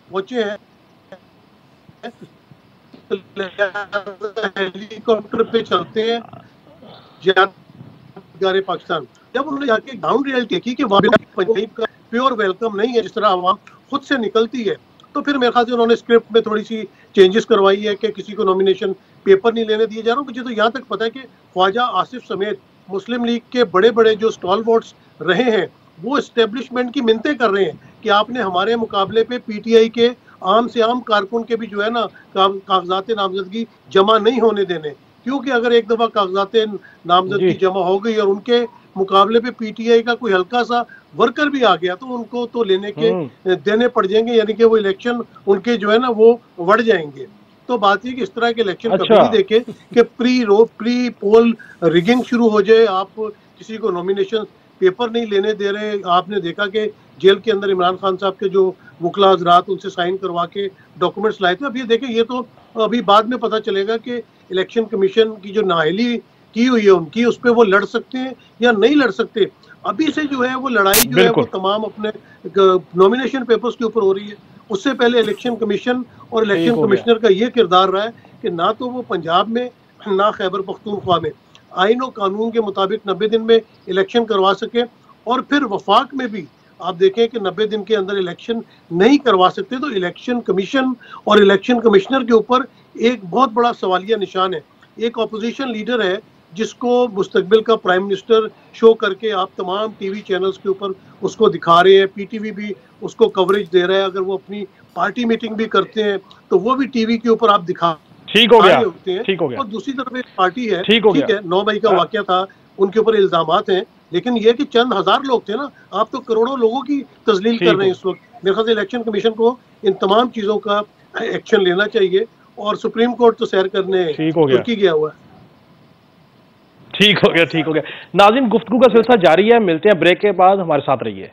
पहुंचे हैं। हेलीकॉप्टर पे चलते हैं यादगार पाकिस्तान। जब उन्होंने जाके ग्राउंड रियलिटी की कि वहाँ पंजाब का प्योर वेलकम नहीं है जिस तरह आवाम खुद से निकलती है, तो फिर मेरे ख्याल से उन्होंने स्क्रिप्ट में थोड़ी सी चेंजेस करवाई है कि किसी को नॉमिनेशन पेपर नहीं लेने दिए जा रहा। मुझे तो यहाँ तक पता है कि ख्वाजा आसिफ समेत मुस्लिम लीग के बड़े बड़े जो स्टॉलवर्ड्स रहे हैं वो इस्टेब्लिशमेंट की मिन्नतें कर रहे हैं कि आपने हमारे मुकाबले पे PTI के आम से आम कारकुन के भी जो है ना कागजात नामजदगी जमा नहीं होने देने, क्योंकि अगर एक दफ़ा कागजात नामजदगी जमा हो गई और उनके मुकाबले पे पीटीआई का कोई हल्का सा वर्कर भी आ गया तो उनको तो लेने के देने पड़ जाएंगे, यानी कि वो इलेक्शन उनके जो है ना वो बढ़ जाएंगे। तो बात ये कि इस तरह के इलेक्शन कभी नहीं देखे कि प्री पोल रिगिंग शुरू हो जाए, आप किसी को नॉमिनेशन पेपर नहीं लेने दे रहे। आपने देखा कि जेल के अंदर इमरान खान साहब के जो वकला हजरात उनसे साइन करवा के डॉक्यूमेंट्स लाए थे। अब ये देखें, ये तो अभी बाद में पता चलेगा कि इलेक्शन कमीशन की जो नाअहली की हुई है उनकी, उस पर वो लड़ सकते हैं या नहीं लड़ सकते। अभी से जो है वो लड़ाई जो है वो तमाम अपने नॉमिनेशन पेपर्स के ऊपर हो रही है। उससे पहले इलेक्शन कमीशन और इलेक्शन कमिश्नर का ये किरदार रहा है कि ना तो वो पंजाब में ना खैबर पख्तूनख्वा में आईन और कानून के मुताबिक 90 दिन में इलेक्शन करवा सके, और फिर वफाक में भी आप देखें कि 90 दिन के अंदर इलेक्शन नहीं करवा सकते। तो इलेक्शन कमीशन और इलेक्शन कमिश्नर के ऊपर एक बहुत बड़ा सवालिया निशान है। एक अपोजिशन लीडर है जिसको मुस्तकबिल का प्राइम मिनिस्टर शो करके आप तमाम टीवी चैनल्स के ऊपर उसको दिखा रहे हैं, पीटीवी भी उसको कवरेज दे रहा है। अगर वो अपनी पार्टी मीटिंग भी करते हैं तो वो भी टीवी के ऊपर आप दिखा ठीक हो गया और दूसरी तरफ एक पार्टी है, ठीक है 9 मई का वाकया था, उनके ऊपर इल्जामात हैं, लेकिन ये कि चंद हजार लोग थे ना, आप तो करोड़ों लोगों की तजलील कर रहे हैं इस वक्त। मेरे ख्याल से इलेक्शन कमीशन को इन तमाम चीजों का एक्शन लेना चाहिए, और सुप्रीम कोर्ट तो सैर करने तुर्की गया हुआ है। ठीक हो गया। नाज़रीन, गुफ्तगू का सिलसिला जारी है, मिलते हैं ब्रेक के बाद, हमारे साथ रहिए।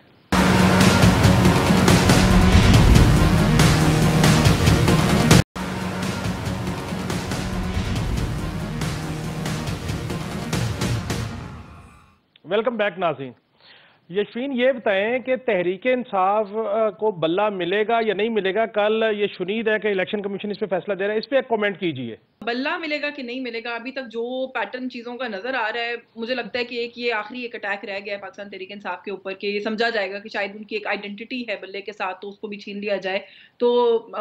वेलकम बैक नाज़रीन। यशवीन, ये बताएं कि तहरीके इंसाफ को बल्ला मिलेगा या नहीं मिलेगा? कल ये शुनीद है कि इलेक्शन कमीशन इस पे फैसला दे रहा है, इस पे एक कमेंट कीजिए। बल्ला मिलेगा कि नहीं मिलेगा, अभी तक जो पैटर्न चीजों का नजर आ रहा है, मुझे लगता है कि ये आखिरी एक अटैक रह गया है पाकिस्तान तहरीक इंसाफ के ऊपर, कि ये समझा जाएगा कि शायद उनकी एक आइडेंटिटी है बल्ले के साथ, तो उसको भी छीन लिया जाए। तो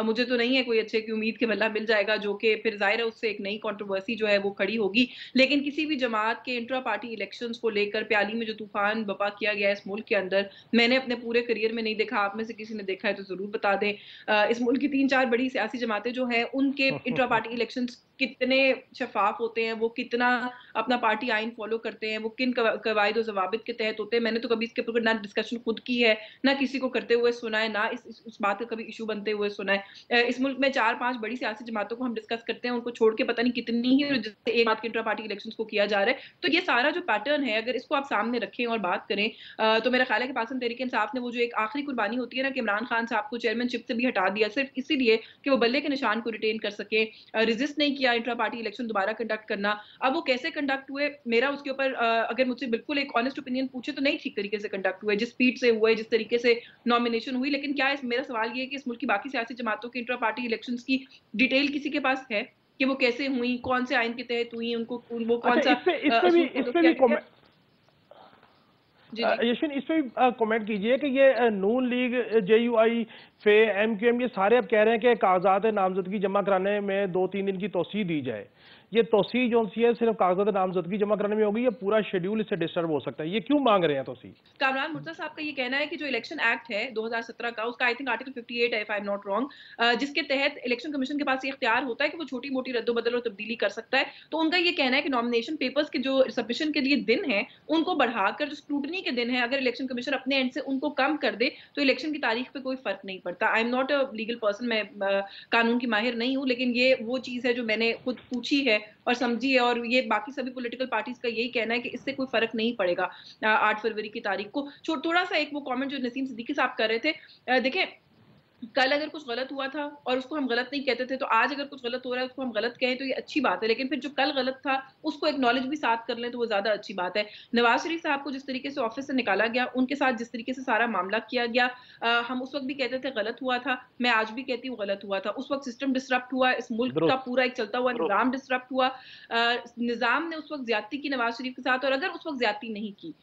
मुझे तो नहीं है कोई अच्छे की उम्मीद कि बल्ला मिल जाएगा, जो कि फिर जाहिर है उससे एक नई कंट्रोवर्सी जो है वो खड़ी होगी। लेकिन किसी भी जमात के इंट्रा पार्टी इलेक्शंस को लेकर प्याली में जो तूफान बपा किया गया है इस मुल्क के अंदर, मैंने अपने पूरे करियर में नहीं देखा। आप में से किसी ने देखा है तो जरूर बता दें। इस मुल्क की 3-4 बड़ी सियासी जमातें जो हैं उनके इंट्रा पार्टी इलेक्शंस कितने शफाफ होते हैं, वो कितना अपना पार्टी आइन फॉलो करते हैं, वो किन कवायद और जवाबित के तहत होते हैं। मैंने तो कभी इसके ऊपर ना डिस्कशन खुद की है, ना किसी को करते हुए सुना है, ना इस बात का कभी इशू बनते हुए सुना है। इस मुल्क में 4-5 बड़ी सियासी जमातों को हम डिस्कस करते हैं, उनको छोड़ के पता नहीं कितनी ही जिससे एक बात के इंट्रा पार्टी इलेक्शंस को किया जा रहा है। तो ये सारा जो पैटर्न है, अगर इसको आप सामने रखें और बात करें, तो मेरा ख्याल है कि पाकिस्तान तहरीक इंसाफ ने वो जो एक आखिरी कुर्बानी होती है ना, कि इमरान खान साहब को चेयरमैनशिप से भी हटा दिया सिर्फ इसीलिए कि वो बल्ले के निशान को रिटेन कर सके, रेजिस्ट नहीं किया इंट्रा पार्टी इलेक्शन दोबारा कंडक्ट करना। अब वो कैसे कंडक्ट हुए, मेरा उसके ऊपर अगर मुझसे बिल्कुल एक ऑनेस्ट ओपिनियन पूछे तो नहीं ठीक तरीके से कंडक्ट हुए, जिस स्पीड से हुए, जिस तरीके से नॉमिनेशन हुई। लेकिन क्या मेरा सवाल ये है कि इस मुल्क की बाकी सियासी जमातों के इंट्रा पार्टी इलेक्शंस की डिटेल किसी के पास है कि वो कैसे हुई, कौन से आइन के तहत हुई, उनको वो कौन सा यशविन, इस पे भी कमेंट कीजिए कि ये नून लीग, JUI, फे, MQM, ये सारे अब कह रहे हैं कि कागजात नामजदगी जमा कराने में 2-3 दिन की तोसी दी जाए। ये तोसी जो सी है सिर्फ कागजात नामजदगी जमा कराने में होगी, या पूरा शेड्यूल इससे डिस्टर्ब हो सकता है? ये क्यों मांग रहे हैं तोसी? कामरान मुर्तज़ा साहब का ये कहना है कि जो इलेक्शन एक्ट है 2017 का, उसका आई थिंक आर्टिकल 58 है, if I am not wrong, जिसके तहत इलेक्शन कमीशन के पास ये इख्तियार होता है कि वो छोटी मोटी रद्दोबदल और तब्दीली कर सकता है। तो उनका ये कहना है कि नॉमिनेशन पेपर्स के जो सबमिशन के लिए दिन है उनको बढ़ाकर जो स्क्रूटनी के दिन है, अगर इलेक्शन कमीशन अपने एंड से उनको कम कर दे तो इलेक्शन की तारीख पे कोई फर्क नहीं पड़ता। I am not a legal person, मैं कानून की माहिर नहीं हूँ, लेकिन ये वो चीज है जो मैंने खुद पूछी है और समझी है, और ये बाकी सभी पॉलिटिकल पार्टीज का यही कहना है कि इससे कोई फर्क नहीं पड़ेगा 8 फरवरी की तारीख को। थोड़ा सा एक वो कमेंट जो नसीम सिद्दीकी साहब कर रहे थे, देखें कल अगर कुछ गलत हुआ था और उसको हम गलत नहीं कहते थे, तो आज अगर कुछ गलत हो रहा है उसको हम गलत कहें तो ये अच्छी बात है, लेकिन फिर जो कल गलत था उसको एक्नॉलेज भी साथ कर लें तो वो ज्यादा अच्छी बात है। नवाज शरीफ साहब को जिस तरीके से ऑफिस से निकाला गया, उनके साथ जिस तरीके से सारा मामला किया गया, हम उस वक्त भी कहते थे गलत हुआ था, मैं आज भी कहती हूँ गलत हुआ था। उस वक्त सिस्टम डिसरप्ट हुआ, इस मुल्क का पूरा एक चलता हुआ निजाम डिसरप्ट हुआ। निजाम ने उस वक्त ज्यादती की नवाज शरीफ के साथ, और अगर उस वक्त ज्यादती नहीं की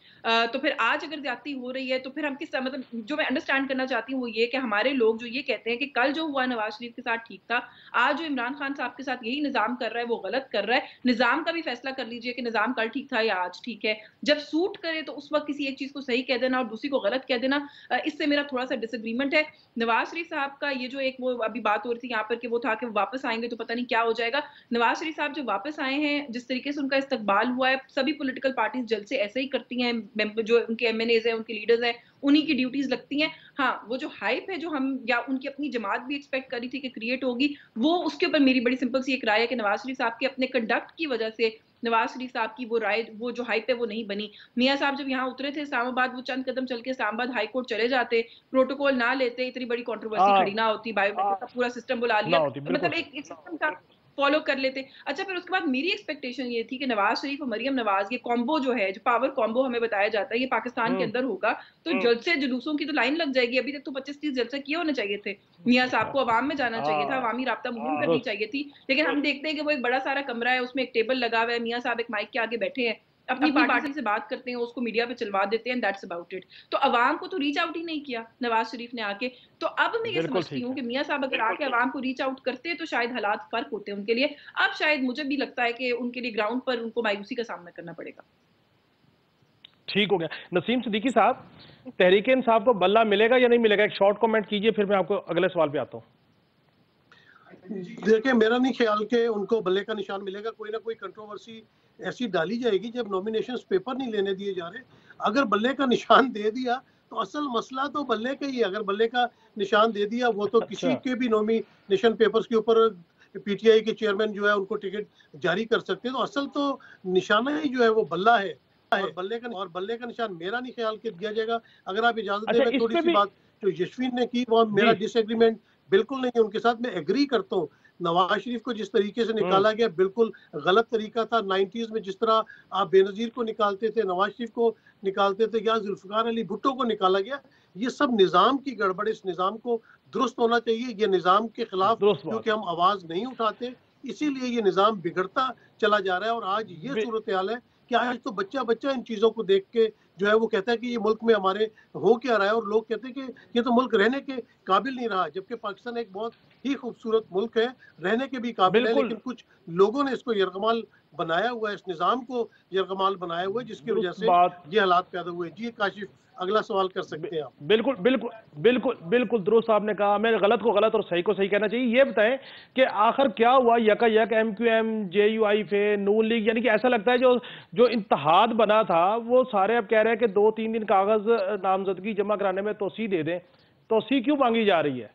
तो फिर आज अगर ज्यादती हो रही है तो फिर हम किस मतलब जो मैं अंडरस्टैंड करना चाहती हूँ वो ये कि हमारे लोग जो जो ये कहते हैं कि कल जो हुआ नवाज शरीफ के साथ ठीक था, आज जो इमरान खान साहब के साथ यही निजाम कर रहा है वो गलत कर रहा है। निजाम का भी फैसला कर लीजिए कि निजाम कल ठीक था या आज ठीक है। जब सूट करे तो उस वक्त किसी एक चीज को सही कह देना और दूसरी को गलत कह देना, इससे मेरा थोड़ा सा डिसएग्रीमेंट है। नवाज शरीफ साहब का ये जो एक वो अभी बात हो रही थी यहाँ पर कि वो था कि वो वापस आएंगे तो पता नहीं क्या हो जाएगा। नवाज शरीफ साहब जो वापस आए हैं, जिस तरीके से उनका इस्तकबाल हुआ है, सभी पॉलिटिकल पार्टीज जल्द से ऐसे ही करती हैं, जो उनके एमएनएज हैं, उनके लीडर्स हैं, उन्हीं की ड्यूटीज लगती हैं। हाँ, वो जो हाइप है जो हम या उनकी अपनी जमात भी एक्सपेक्ट करी थी कि क्रिएट होगी, वो उसके ऊपर मेरी बड़ी सिंपल सी एक राय है कि नवाज शरीफ साहब के अपने कंडक्ट की वजह से नवाज शरीफ साहब की वो राय, वो जो हाइप है वो नहीं बनी। मियां साहब जब यहाँ उतरे थे इस्लामाबाद, वो चंद कदम चल के इस्लामाबाद हाई कोर्ट चले जाते, प्रोटोकॉल ना लेते, इतनी बड़ी कंट्रोवर्सी खड़ी ना होती, बायोमेट्रिक का पूरा सिस्टम बुला लिया, मतलब एक सिस्टम का फॉलो कर लेते। अच्छा, फिर उसके बाद मेरी एक्सपेक्टेशन ये थी कि नवाज शरीफ और मरियम नवाज ये कॉम्बो जो है, जो पावर कॉम्बो हमें बताया जाता है, ये पाकिस्तान के अंदर होगा तो जलसे जुलूसों की तो लाइन लग जाएगी। अभी तक तो 25-30 जलसे किए होने चाहिए थे। मियां साहब को अवाम में जाना चाहिए था, अवामी राब्ता मुहिम करनी चाहिए थी, लेकिन हम देखते हैं कि वो एक बड़ा सारा कमरा है, उसमें एक टेबल लगा हुआ है, मियां साहब एक माइक के आगे बैठे हैं, अपनी पार्टी से बात करते हैं, उसको मीडिया पे चलवा देते हैं, दैट्स अबाउट इट। तो अवाम को तो रीच आउट ही नहीं किया नवाज शरीफ ने आके। तो अब मैं ये समझती हूँ कि मियां साहब अगर आके अवाम को रीच आउट करते तो शायद हालात फर्क होते उनके लिए। अब शायद मुझे भी लगता है कि उनके लिए ग्राउंड पर उनको मायूसी का सामना करना पड़ेगा। ठीक हो गया। नसीम सिद्दीकी साहब, तहरीक इंसाफ को बल्ला मिलेगा या नहीं मिलेगा, एक शॉर्ट कमेंट कीजिए, फिर मैं आपको अगले सवाल पे आता हूँ। देखिए, मेरा नहीं ख्याल कि उनको बल्ले का निशान मिलेगा। कोई ना कोई कंट्रोवर्सी ऐसी डाली जाएगी जब नॉमिनेशंस पेपर नहीं लेने दिए जा रहे। अगर बल्ले का निशान दे दिया तो असल मसला तो बल्ले का ही है। अगर बल्ले का निशान दे दिया, वो तो किसी के भी नॉमिनेशन पेपर्स के ऊपर पीटीआई के चेयरमैन जो है उनको टिकट जारी कर सकते हैं। तो असल तो निशाना ही जो है वो बल्ला है। और बल्ले का निशान मेरा नहीं ख्याल कि दिया जाएगा। अगर आप इजाजत दें, मैं थोड़ी सी बात जो यशवीन ने की, वो मेरा डिसएग्रीमेंट बिल्कुल नहीं है उनके साथ, मैं एग्री करता हूँ। नवाज शरीफ को जिस तरीके से निकाला गया बिल्कुल गलत तरीका था। 90s में जिस तरह आप बेनजीर को निकालते थे, नवाज शरीफ को निकालते थे, या जुल्फिकार अली भुट्टो को निकाला गया, ये सब निजाम की गड़बड़। इस निजाम को दुरुस्त होना चाहिए। ये निजाम के खिलाफ क्योंकि हम आवाज नहीं उठाते, इसीलिए ये निजाम बिगड़ता चला जा रहा है। और आज ये सूरत हाल है कि आज तो बच्चा बच्चा इन चीजों को देख के जो है वो कहता है कि ये मुल्क में हमारे हो क्या रहा है, और लोग कहते हैं कि ये तो मुल्क रहने के काबिल नहीं रहा। जबकि पाकिस्तान एक बहुत ही खूबसूरत मुल्क है, रहने के भी काबिल है, लेकिन कुछ लोगों ने इसको यरगमाल बनाया हुआ है, इस निजाम को यरगमाल बनाया हुआ है, जिसकी वजह से ये हालात पैदा हुए। जी काशिफ, अगला सवाल कर सकते हैं आप। बिल्कुल बिल्कुल बिल्कुल बिल्कुल दुरुस्त आपने कहा। मैं गलत को गलत और सही को सही कहना चाहिए। ये बताएं कि आखिर क्या हुआ यकायक MQM, JUI पे नून लीग, यानी कि ऐसा लगता है जो इत्तेहाद बना था वो सारे अब कह रहे हैं कि 2-3 दिन कागज नामजदगी जमा कराने में तोसी दे दें। तोसी क्यों मांगी जा रही है?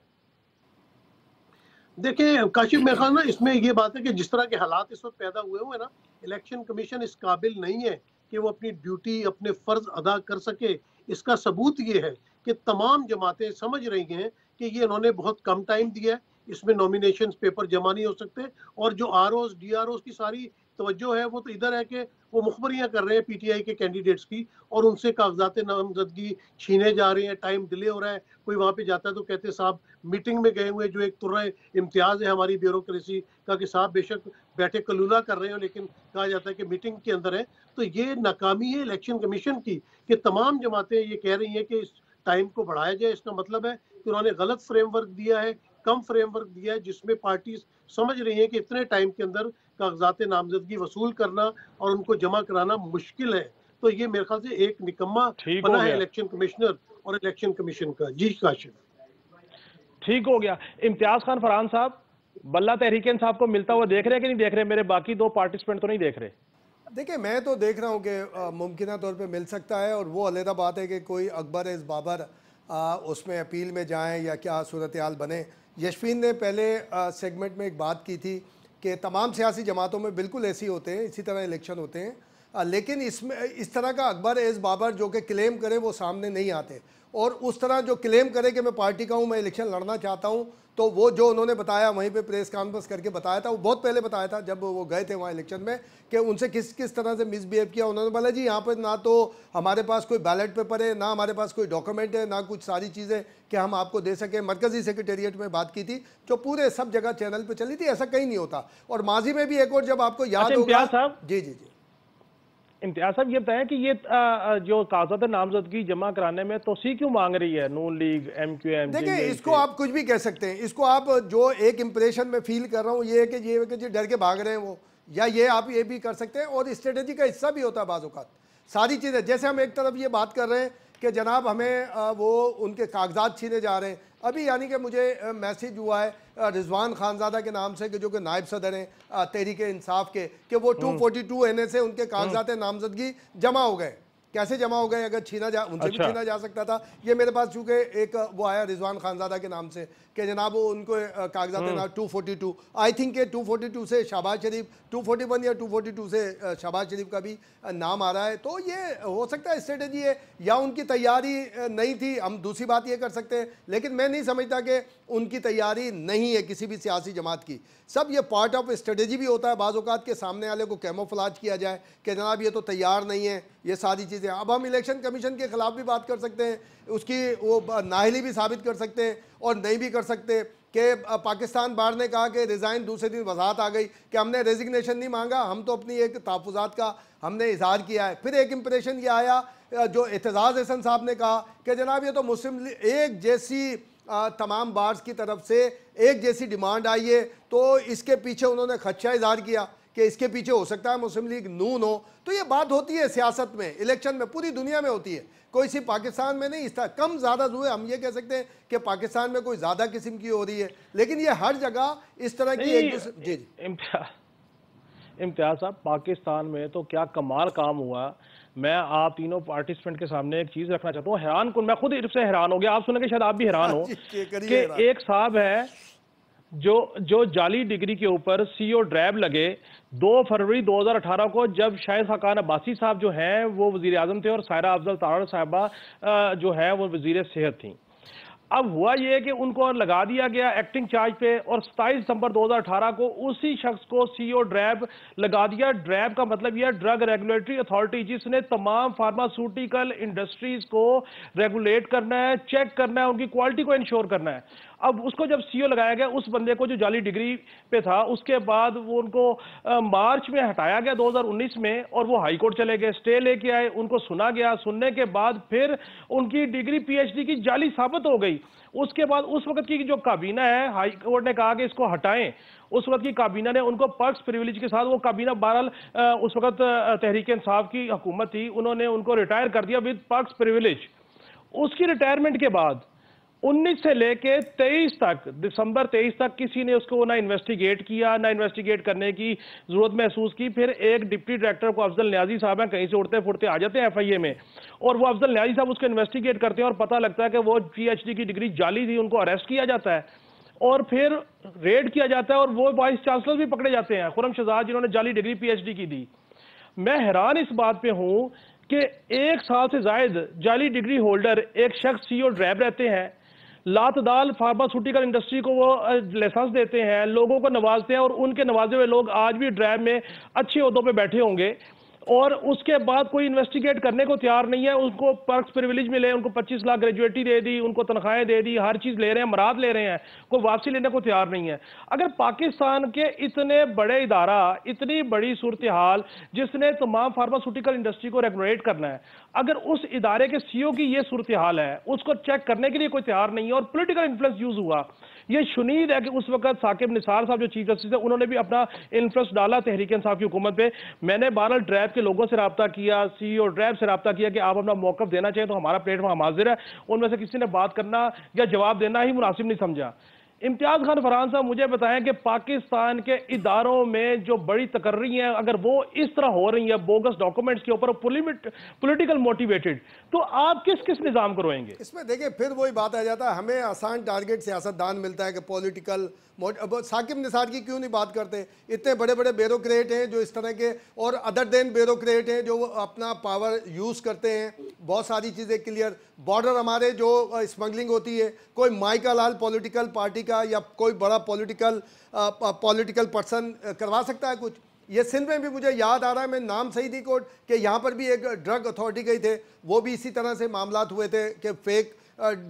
देखिए काशिफ, मेरे ख्याल ना इसमें ये बात है कि जिस तरह के हालात इस वक्त पैदा हुए ना, इलेक्शन कमीशन इस काबिल नहीं है कि वो अपनी ड्यूटी, अपने फर्ज अदा कर सके। इसका सबूत ये है कि तमाम जमातें समझ रही हैं कि ये इन्होंने बहुत कम टाइम दिया है, इसमें नॉमिनेशंस पेपर जमा नहीं हो सकते। और जो ROs DROs की सारी तवज्जो है वो तो इधर है कि वो मुखबरियां कर रहे हैं पीटीआई के कैंडिडेट्स की, और उनसे कागजात नामजदगी छीने जा रहे हैं, टाइम डिले हो रहा है। कोई वहाँ पे जाता है तो कहते हैं साहब मीटिंग में गए हुए, जो एक तुर्रा इम्तियाज है हमारी ब्यूरोक्रेसी का कि साहब बेशक बैठे कलूला कर रहे हो, लेकिन कहा जाता है कि मीटिंग के अंदर है। तो ये नाकामी है इलेक्शन कमीशन की कि तमाम जमातें ये कह रही हैं कि इस टाइम को बढ़ाया जाए। इसका मतलब है कि उन्होंने गलत फ्रेमवर्क दिया है, कम फ्रेमवर्क दिया है, जिसमें पार्टीज समझ रही हैं कि इतने टाइम के अंदर कागजात नामजदगी वसूल करना और उनको जमा कराना मुश्किल है। तो ये मेरे ख्याल से एक निकम्मा बना है इलेक्शन कमिश्नर और इलेक्शन कमीशन का। जी काशिफ, ठीक हो गया। इम्तियाज खान फरहान साहब, बल्ला तहरीक इंसाफ को मिलता हुआ देख रहे हैं कि नहीं देख रहे? मेरे बाकी 2 पार्टिसिपेंट तो नहीं देख रहे। देखिए, मैं तो देख रहा हूँ कि मुमकिन तौर पे मिल सकता है, और वो अलग बात है कि कोई अकबर इस बाबर उसमें अपील में जाएं या क्या सूरत हाल बने। यशवीन ने पहले सेगमेंट में एक बात की थी कि तमाम सियासी जमातों में बिल्कुल ऐसे होते हैं, इसी तरह इलेक्शन होते हैं, लेकिन इसमें इस तरह का अकबर एज बाबर जो कि क्लेम करे वो सामने नहीं आते। और उस तरह जो क्लेम करे कि मैं पार्टी का हूँ, मैं इलेक्शन लड़ना चाहता हूँ, तो वो जो उन्होंने बताया वहीं पे प्रेस कॉन्फ्रेंस करके बताया था, वो बहुत पहले बताया था जब वो गए थे वहाँ इलेक्शन में, कि उनसे किस किस तरह से मिसबिहेव किया। उन्होंने बोला जी यहाँ पर ना तो हमारे पास कोई बैलेट पेपर है, ना हमारे पास कोई डॉक्यूमेंट है, ना कुछ सारी चीज़ें कि हम आपको दे सकें। मरकज़ी सेक्रेटेरिएट में बात की थी जो पूरे सब जगह चैनल पर चली थी, ऐसा कहीं नहीं होता। और माजी में भी एक और जब आपको याद होगा, जी जी जी इम्तियाज साहब ये बताएं कि ये जो कागजात नामजदगी जमा कराने में तोसी क्यों मांग रही है नून लीग, MQM? देखिए, इसको आप कुछ भी कह सकते हैं, इसको आप जो एक इंप्रेशन में फील कर रहा हूँ ये है कि ये डर के भाग रहे हैं वो, या ये आप ये भी कर सकते हैं और स्ट्रेटेजी का हिस्सा भी होता है बाज़ औक़ात सारी चीज़ें। जैसे हम एक तरफ ये बात कर रहे हैं कि जनाब हमें वो उनके कागजात छीने जा रहे हैं, अभी यानी कि मुझे मैसेज हुआ है रिजवान खानज़ादा के नाम से कि जो कि नायब सदर हैं तहरीक इंसाफ के, कि वो 242 NA से उनके कागजात नामजदगी जमा हो गए। कैसे जमा हो गए? अगर छीना जा उनसे भी छीना जा सकता था। ये मेरे पास चूँकि एक वो आया रिजवान खानज़ादा के नाम से कि जनाब वो उनको कागजात नाम 242, आई थिंक के 242 से शहबाज शरीफ, 241 या 242 से शहबाज शरीफ का भी नाम आ रहा है। तो ये हो सकता है स्ट्रेटेजी है या उनकी तैयारी नहीं थी, हम दूसरी बात ये कर सकते हैं, लेकिन मैं नहीं समझता कि उनकी तैयारी नहीं है किसी भी सियासी जमात की। सब ये पार्ट ऑफ स्ट्रेटेजी भी होता है बाज़ औक़ात के सामने वाले को कैमोफ्लेज किया जाए कि जनाब ये तो तैयार नहीं है, ये सारी चीज़ें। अब हम इलेक्शन कमीशन के ख़िलाफ़ भी बात कर सकते हैं, उसकी वो नाअहली भी साबित कर सकते हैं और नहीं भी कर सकते कि पाकिस्तान बार ने कहा कि रिज़ाइन, दूसरे दिन वजाहत आ गई कि हमने रेजिग्नेशन नहीं मांगा, हम तो अपनी एक तहफ़्फ़ुज़ात का हमने इजहार किया है। फिर एक इंप्रेशन ये आया जो एतजाज़ हसन साहब ने कहा कि जनाब ये तो मुस्लिम एक जैसी तमाम बार्स की तरफ से एक जैसी डिमांड आई है, तो इसके पीछे उन्होंने खदशा इजहार किया कि इसके पीछे हो सकता है मुस्लिम लीग नून हो। तो ये बात होती है सियासत में, इलेक्शन में, पूरी दुनिया में होती है, कोई सिर्फ पाकिस्तान में नहीं। इस तरह कम ज़्यादा जो है हम ये कह सकते हैं कि पाकिस्तान में कोई ज़्यादा किस्म की हो रही है, लेकिन ये हर जगह इस तरह की एक दूसरे। जी इम्तियाज साहब, पाकिस्तान में तो क्या कमाल काम हुआ। मैं आप तीनों पार्टिसिपेंट के सामने एक चीज़ रखना चाहता हूँ, हैरान कुन, मैं खुद से हैरान हो गया, आप सुनेंगे शायद आप भी हैरान हो कि एक साहब है जो जाली डिग्री के ऊपर CO ड्रैब लगे 2 फरवरी 2018 को, जब शाहिद खाकान अब्बासी साहब जो हैं वो वजीर आजम थे और सायरा अफजल तारड़ साहिबा जो है वो वजीर सेहत थी। अब हुआ ये कि उनको लगा दिया गया एक्टिंग चार्ज पे और 27 दिसंबर 2018 को उसी शख्स को CO ड्रैब लगा दिया। ड्रैब का मतलब यह ड्रग रेगुलेटरी अथॉरिटी, जिसने तमाम फार्मास्यूटिकल इंडस्ट्रीज को रेगुलेट करना है, चेक करना है, उनकी क्वालिटी को इंश्योर करना है। अब उसको जब CO लगाया गया उस बंदे को जो जाली डिग्री पे था, उसके बाद वो उनको मार्च में हटाया गया 2019 में, और वो हाई कोर्ट चले गए, स्टे लेके आए, उनको सुना गया, सुनने के बाद फिर उनकी डिग्री PhD की जाली साबित हो गई। उसके बाद उस वक्त की जो काबीना है, हाई कोर्ट ने कहा कि इसको हटाएं। उस वक्त की काबीना ने उनको पर्क्स प्रिविलेज के साथ, वो काबीना बहरहाल उस वक्त तहरीक इंसाफ की हुकूमत थी, उन्होंने उनको रिटायर कर दिया विद पर्क्स प्रिविलेज। उसकी रिटायरमेंट के बाद 19 से लेके 23 तक, दिसंबर 23 तक किसी ने उसको ना इन्वेस्टिगेट किया, ना इन्वेस्टिगेट करने की जरूरत महसूस की। फिर एक डिप्टी डायरेक्टर को अफजल न्याजी साहब हैं, कहीं से उड़ते फुड़ते आ जाते हैं FIA में, और वो अफजल न्याजी साहब उसको इन्वेस्टिगेट करते हैं और पता लगता है कि वो PhD की डिग्री जाली थी। उनको अरेस्ट किया जाता है और फिर रेड किया जाता है और वो वाइस चांसलर भी पकड़े जाते हैं, खुर्रम शहजाद, जिन्होंने जाली डिग्री PhD की दी। मैं हैरान इस बात पे हूं कि 1 साल से जायद जाली डिग्री होल्डर एक शख्स CO ड्रैब रहते हैं, लातदाल फार्मास्यूटिकल इंडस्ट्री को वो लाइसेंस देते हैं, लोगों को नवाजते हैं, और उनके नवाजे हुए लोग आज भी ड्रैब में अच्छे ओहदों पे बैठे होंगे, और उसके बाद कोई इन्वेस्टिगेट करने को तैयार नहीं है। उनको पर्क्स प्रिविलेज मिले, उनको 25 लाख ग्रेजुएटी दे दी, उनको तनख्वाहें दे दी, हर चीज़ ले रहे हैं, मराद ले रहे हैं, कोई वापसी लेने को तैयार नहीं है। अगर पाकिस्तान के इतने बड़े इदारा, इतनी बड़ी सूरत हाल जिसने तमाम फार्मास्यूटिकल इंडस्ट्री को रेगुलेट करना है, अगर उस इदारे के CO की ये सूरत हाल है, उसको चेक करने के लिए कोई तैयार नहीं है और पोलिटिकल इन्फ्लुएंस यूज हुआ। ये शुनीद है कि उस वक्त साकिब निसार साहब जो चीफ जस्टिस है, उन्होंने भी अपना इन्फ्लुएंस डाला तहरीक इंसाफ की हुकूमत पे। मैंने बहरहाल ड्रैब के लोगों से रब्ता किया, CEO ड्रैब से रब्ता किया कि आप अपना मौकफ देना चाहिए तो हमारा प्लेटफॉर्म हाजिर है। उनमें से किसी ने बात करना या जवाब देना ही मुनासिब नहीं समझा। इम्तियाज खान फरहान साहब, मुझे बताएं कि पाकिस्तान के इदारों में जो बड़ी तकर्री हैं, अगर वो इस तरह हो रही है बोगस डॉक्यूमेंट्स के ऊपर, पॉलिटिकल मोटिवेटेड, तो आप किस किस निजाम को रोएंगे? इसमें देखिए फिर वही बात आ जाता है, हमें आसान टारगेट सियासतदान मिलता है कि पॉलिटिकल। अब साकिब निसार की क्यों नहीं बात करते? इतने बड़े बड़े ब्यूरोक्रेट हैं जो इस तरह के, और अदर देन ब्यूरोक्रेट हैं जो अपना पावर यूज़ करते हैं, बहुत सारी चीज़ें क्लियर। बॉर्डर हमारे जो स्मगलिंग होती है, कोई माइका लाल पॉलिटिकल पार्टी का या कोई बड़ा पॉलिटिकल पर्सन करवा सकता है कुछ? ये सिंध में भी मुझे याद आ रहा है, मैं नाम सही थी कोर्ट, कि यहाँ पर भी एक ड्रग अथॉरिटी गई थे, वो भी इसी तरह से मामलात हुए थे कि फेक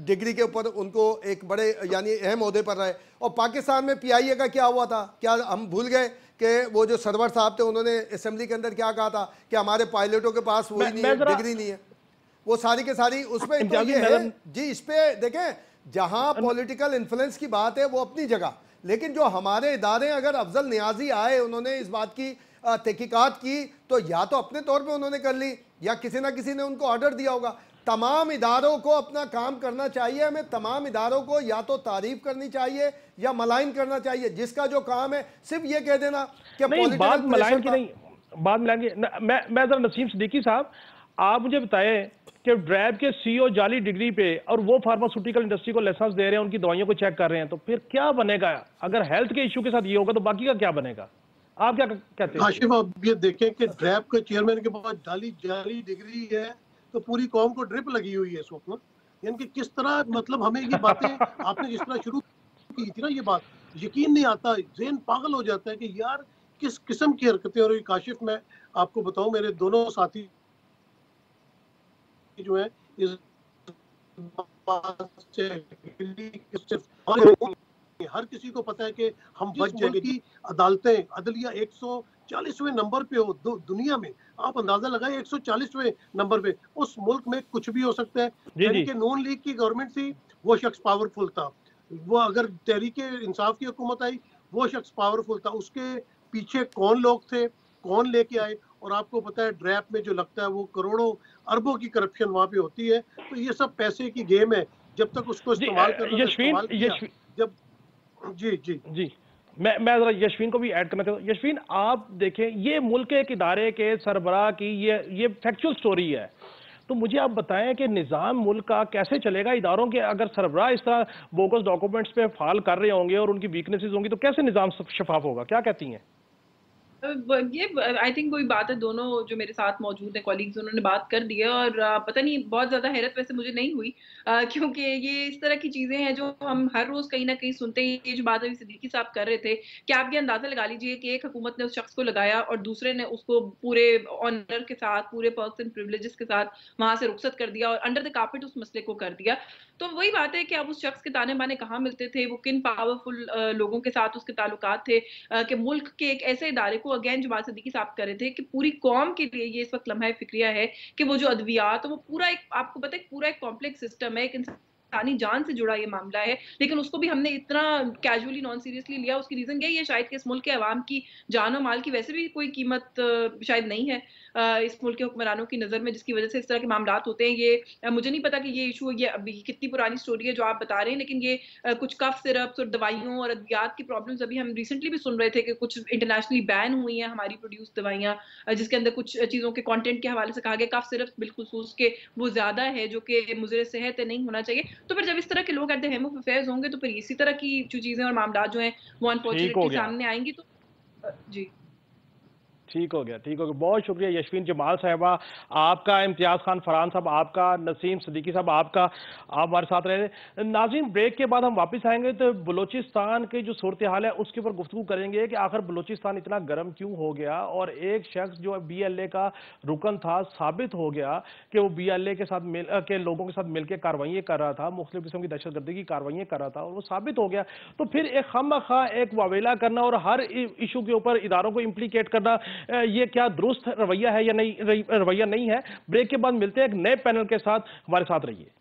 डिग्री के ऊपर उनको एक बड़े यानी अहम ओहदे पर रहे। और पाकिस्तान में PIA का क्या हुआ था? क्या हम भूल गए कि वो जो सरवर साहब थे उन्होंने असेंबली के अंदर क्या कहा था कि हमारे पायलटों के पास वही नहीं है, डिग्री नहीं है, वो सारी के सारी उसमें तो ये है जी। इस पे देखें, जहां पॉलिटिकल इन्फ्लुएंस की बात है वो अपनी जगह, लेकिन जो हमारे इदारे, अगर अफजल नियाजी आए, उन्होंने इस बात की तहकीकात की, तो या तो अपने तौर पे उन्होंने कर ली या किसी ना किसी ने उनको ऑर्डर दिया होगा। तमाम इदारों को अपना काम करना चाहिए, हमें तमाम इदारों को या तो तारीफ करनी चाहिए या मलाइन करना चाहिए। जिसका जो काम है सिर्फ ये कह देना कि बात मलाइन की नहीं, बात मिलाएंगे। मैं जरा नसीम सिद्दीकी साहब, आप मुझे बताएं कि ड्रैब के सीईओ जाली डिग्री पे और वो फार्मास्यूटिकल इंडस्ट्री को लाइसेंस दे रहे हैं, उनकी दवाइयों को चेक कर रहे हैं, तो फिर क्या बनेगा? अगर हेल्थ के इशू के साथ ये होगा तो बाकी का क्या बनेगा? आप क्या कहते हैं? आशिफ, आप ये देखें कि ड्रैब के चेयरमैन के पास जाली डिग्री है तो पूरी कौम को ड्रिप लगी हुई है इस वक्त ना। यानी कि किस तरह, मतलब हमें ये बातें आपने जिस तरह शुरू की थी ना, ये बात यकीन नहीं आता, ज़हन पागल हो जाता है कि यार किस किस्म की हरकतें। और काशिफ, मैं आपको बताऊं, मेरे दोनों साथी जो है इस बात से हर किसी को पता है कि हम बच जाएंगे की अदालतें, अदलिया 140वें नंबर पे हो दुनिया में। आप अंदाजा लगाए 140वें नंबर पे, उस मुल्क में कुछ भी हो सकता है। यानी कि नून लीग की गवर्नमेंट थी, वो शख्स पावरफुल था। वो अगर तहरीके इंसाफ की हुकूमत आई, वो शख्स पावरफुल था। उसके पीछे कौन लोग थे, कौन लेके आए? और आपको पता है ड्रैप में जो लगता है वो करोड़ों अरबों की करप्शन वहां पे होती है। तो ये सब पैसे की गेम है। जब तक उसको इस्तेमाल करना, जब जी मैं जरा यशवीन को भी ऐड करना चाहता हूँ। यशवीन, आप देखें, ये मुल्क के एक इदारे के सरबराह की ये फैक्चुअल स्टोरी है, तो मुझे आप बताएं कि निज़ाम मुल्क का कैसे चलेगा? इदारों के अगर सरबराह इस तरह बोगस डॉक्यूमेंट्स पे फाल कर रहे होंगे और उनकी वीकनेसेस होंगी, तो कैसे निज़ाम शफाफ होगा? क्या कहती हैं? ये आई थिंक वही बात है, दोनों जो मेरे साथ मौजूद हैं कॉलीग्स, उन्होंने बात कर दी है। और पता नहीं, बहुत ज़्यादा हैरत वैसे मुझे नहीं हुई, क्योंकि ये इस तरह की चीज़ें हैं जो हम हर रोज़ कहीं ना कहीं सुनते हैं। ये जो बात अभी सिद्दीकी साहब कर रहे थे कि आप ये अंदाज़ा लगा लीजिए कि एक हुकूमत ने उस शख्स को लगाया और दूसरे ने उसको पूरे ऑनर के साथ, पूरे पर्क्स एंड प्रिविलेजेस के साथ वहां से रुखसत कर दिया और अंडर द कार्पेट उस मसले को कर दिया। तो वही बात है कि अब उस शख्स के ताने बाने कहाँ मिलते थे, वो किन पावरफुल लोगों के साथ उसके ताल्लुकात थे, कि मुल्क के एक ऐसे इदारे को, अगेन जो बात सिद्दीकी साहब कर रहे थे, कि पूरी कौम के लिए ये इस वक्त लम्हा फिक्रिया है कि वो जो अद्वियात, वो पूरा एक, आपको पता है, पूरा एक कॉम्प्लेक्स सिस्टम है, एक इंसानी जान से जुड़ा ये मामला है, लेकिन उसको भी हमने इतना कैजुअली, नॉन सीरियसली लिया। उसकी रीजन यही है शायद कि इस मुल्क के अवाम की जान और माल की वैसे भी कोई कीमत शायद नहीं है इस मुल्क के हुक्मरानों की नज़र में, जिसकी वजह से इस तरह के मामलात होते हैं। ये मुझे नहीं पता कि ये इशू, ये अभी कितनी पुरानी स्टोरी है जो आप बता रहे हैं, लेकिन ये कुछ कफ सिरप्स और दवाइयों और अद्वियात की प्रॉब्लम्स अभी हम रिसेंटली भी सुन रहे थे कि कुछ इंटरनेशनली बैन हुई हैं हमारी प्रोड्यूस दवाइयाँ, जिसके अंदर कुछ चीज़ों के कंटेंट के हवाले से कहा गया कफ सिरप्स बिलखुसूस के वो ज़्यादा है जो कि मुज़र सेहत नहीं होना चाहिए। तो फिर जब इस तरह के लोग at the helm of affairs होंगे तो फिर इसी तरह की जो चीज़ें और मामला जो हैं वो अनफॉर्चुनेटली सामने आएंगी। तो जी ठीक हो गया, ठीक हो गया। बहुत शुक्रिया यशवीन जमाल साहिबा, आपका, इम्तियाज़ खान फरहान साहब आपका, नसीम सिद्दीकी साहब आपका, आप हमारे साथ रहे। नाज़रीन, ब्रेक के बाद हम वापस आएंगे तो बलोचिस्तान की जो सूरत हाल है उसके ऊपर गुफ्तगू करेंगे कि आखिर बलोचिस्तान इतना गर्म क्यों हो गया, और एक शख्स जो BLA का रुकन था, साबित हो गया कि वो BLA के साथ के लोगों के साथ मिलकर कार्रवाइयाँ कर रहा था, मुख्तलिफ किस्म की दहशतगर्दी की कार्रवाइयाँ कर रहा था, और वो साबित हो गया। तो फिर एक खामखा एक वावेला करना और हर इशू के ऊपर इदारों को इम्प्लीकेट करना, ये क्या दुरुस्त रवैया है या नहीं, रवैया नहीं है? ब्रेक के बाद मिलते हैं एक नए पैनल के साथ, हमारे साथ रहिए।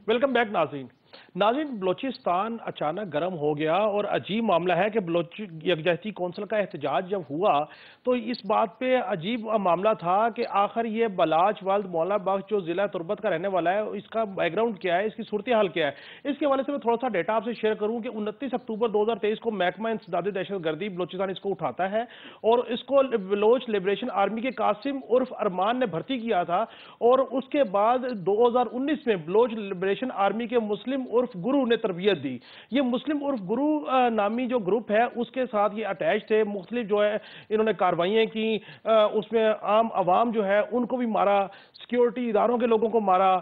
वेलकम बैक नाज़रीन। बलोचिस्तान अचानक गर्म हो गया और अजीब मामला है कि बलोच यकजहती कौंसिल का एहतजाज जब हुआ तो इस बात पे अजीब मामला था कि आखिर ये बलाच वाल्द मौलाना बख्श जो ज़िला तुर्बत का रहने वाला है, इसका बैकग्राउंड क्या है, इसकी सूरत हाल क्या है। इसके हवाले से मैं थोड़ा सा डेटा आपसे शेयर करूँ कि 29 अक्टूबर 2023 को महकमा इंसदाद दहशतगर्दी बलोचिस्तान इसको उठाता है और इसको बलोच लिबरेशन आर्मी के कासिम उर्फ अरमान ने भर्ती किया था, और उसके बाद 2019 में बलोच लिबरेशन आर्मी के मुस्लिम उर्फ गुरु ने तरबियत दी। ये मुस्लिम उर्फ गुरु नामी जो ग्रुप है उसके साथ ये अटैच थे। मुख्तलिफ जो है इन्होंने कार्रवाइयाँ की, उसमें आम आवाम जो है उनको भी मारा, सिक्योरिटी इदारों के लोगों को मारा,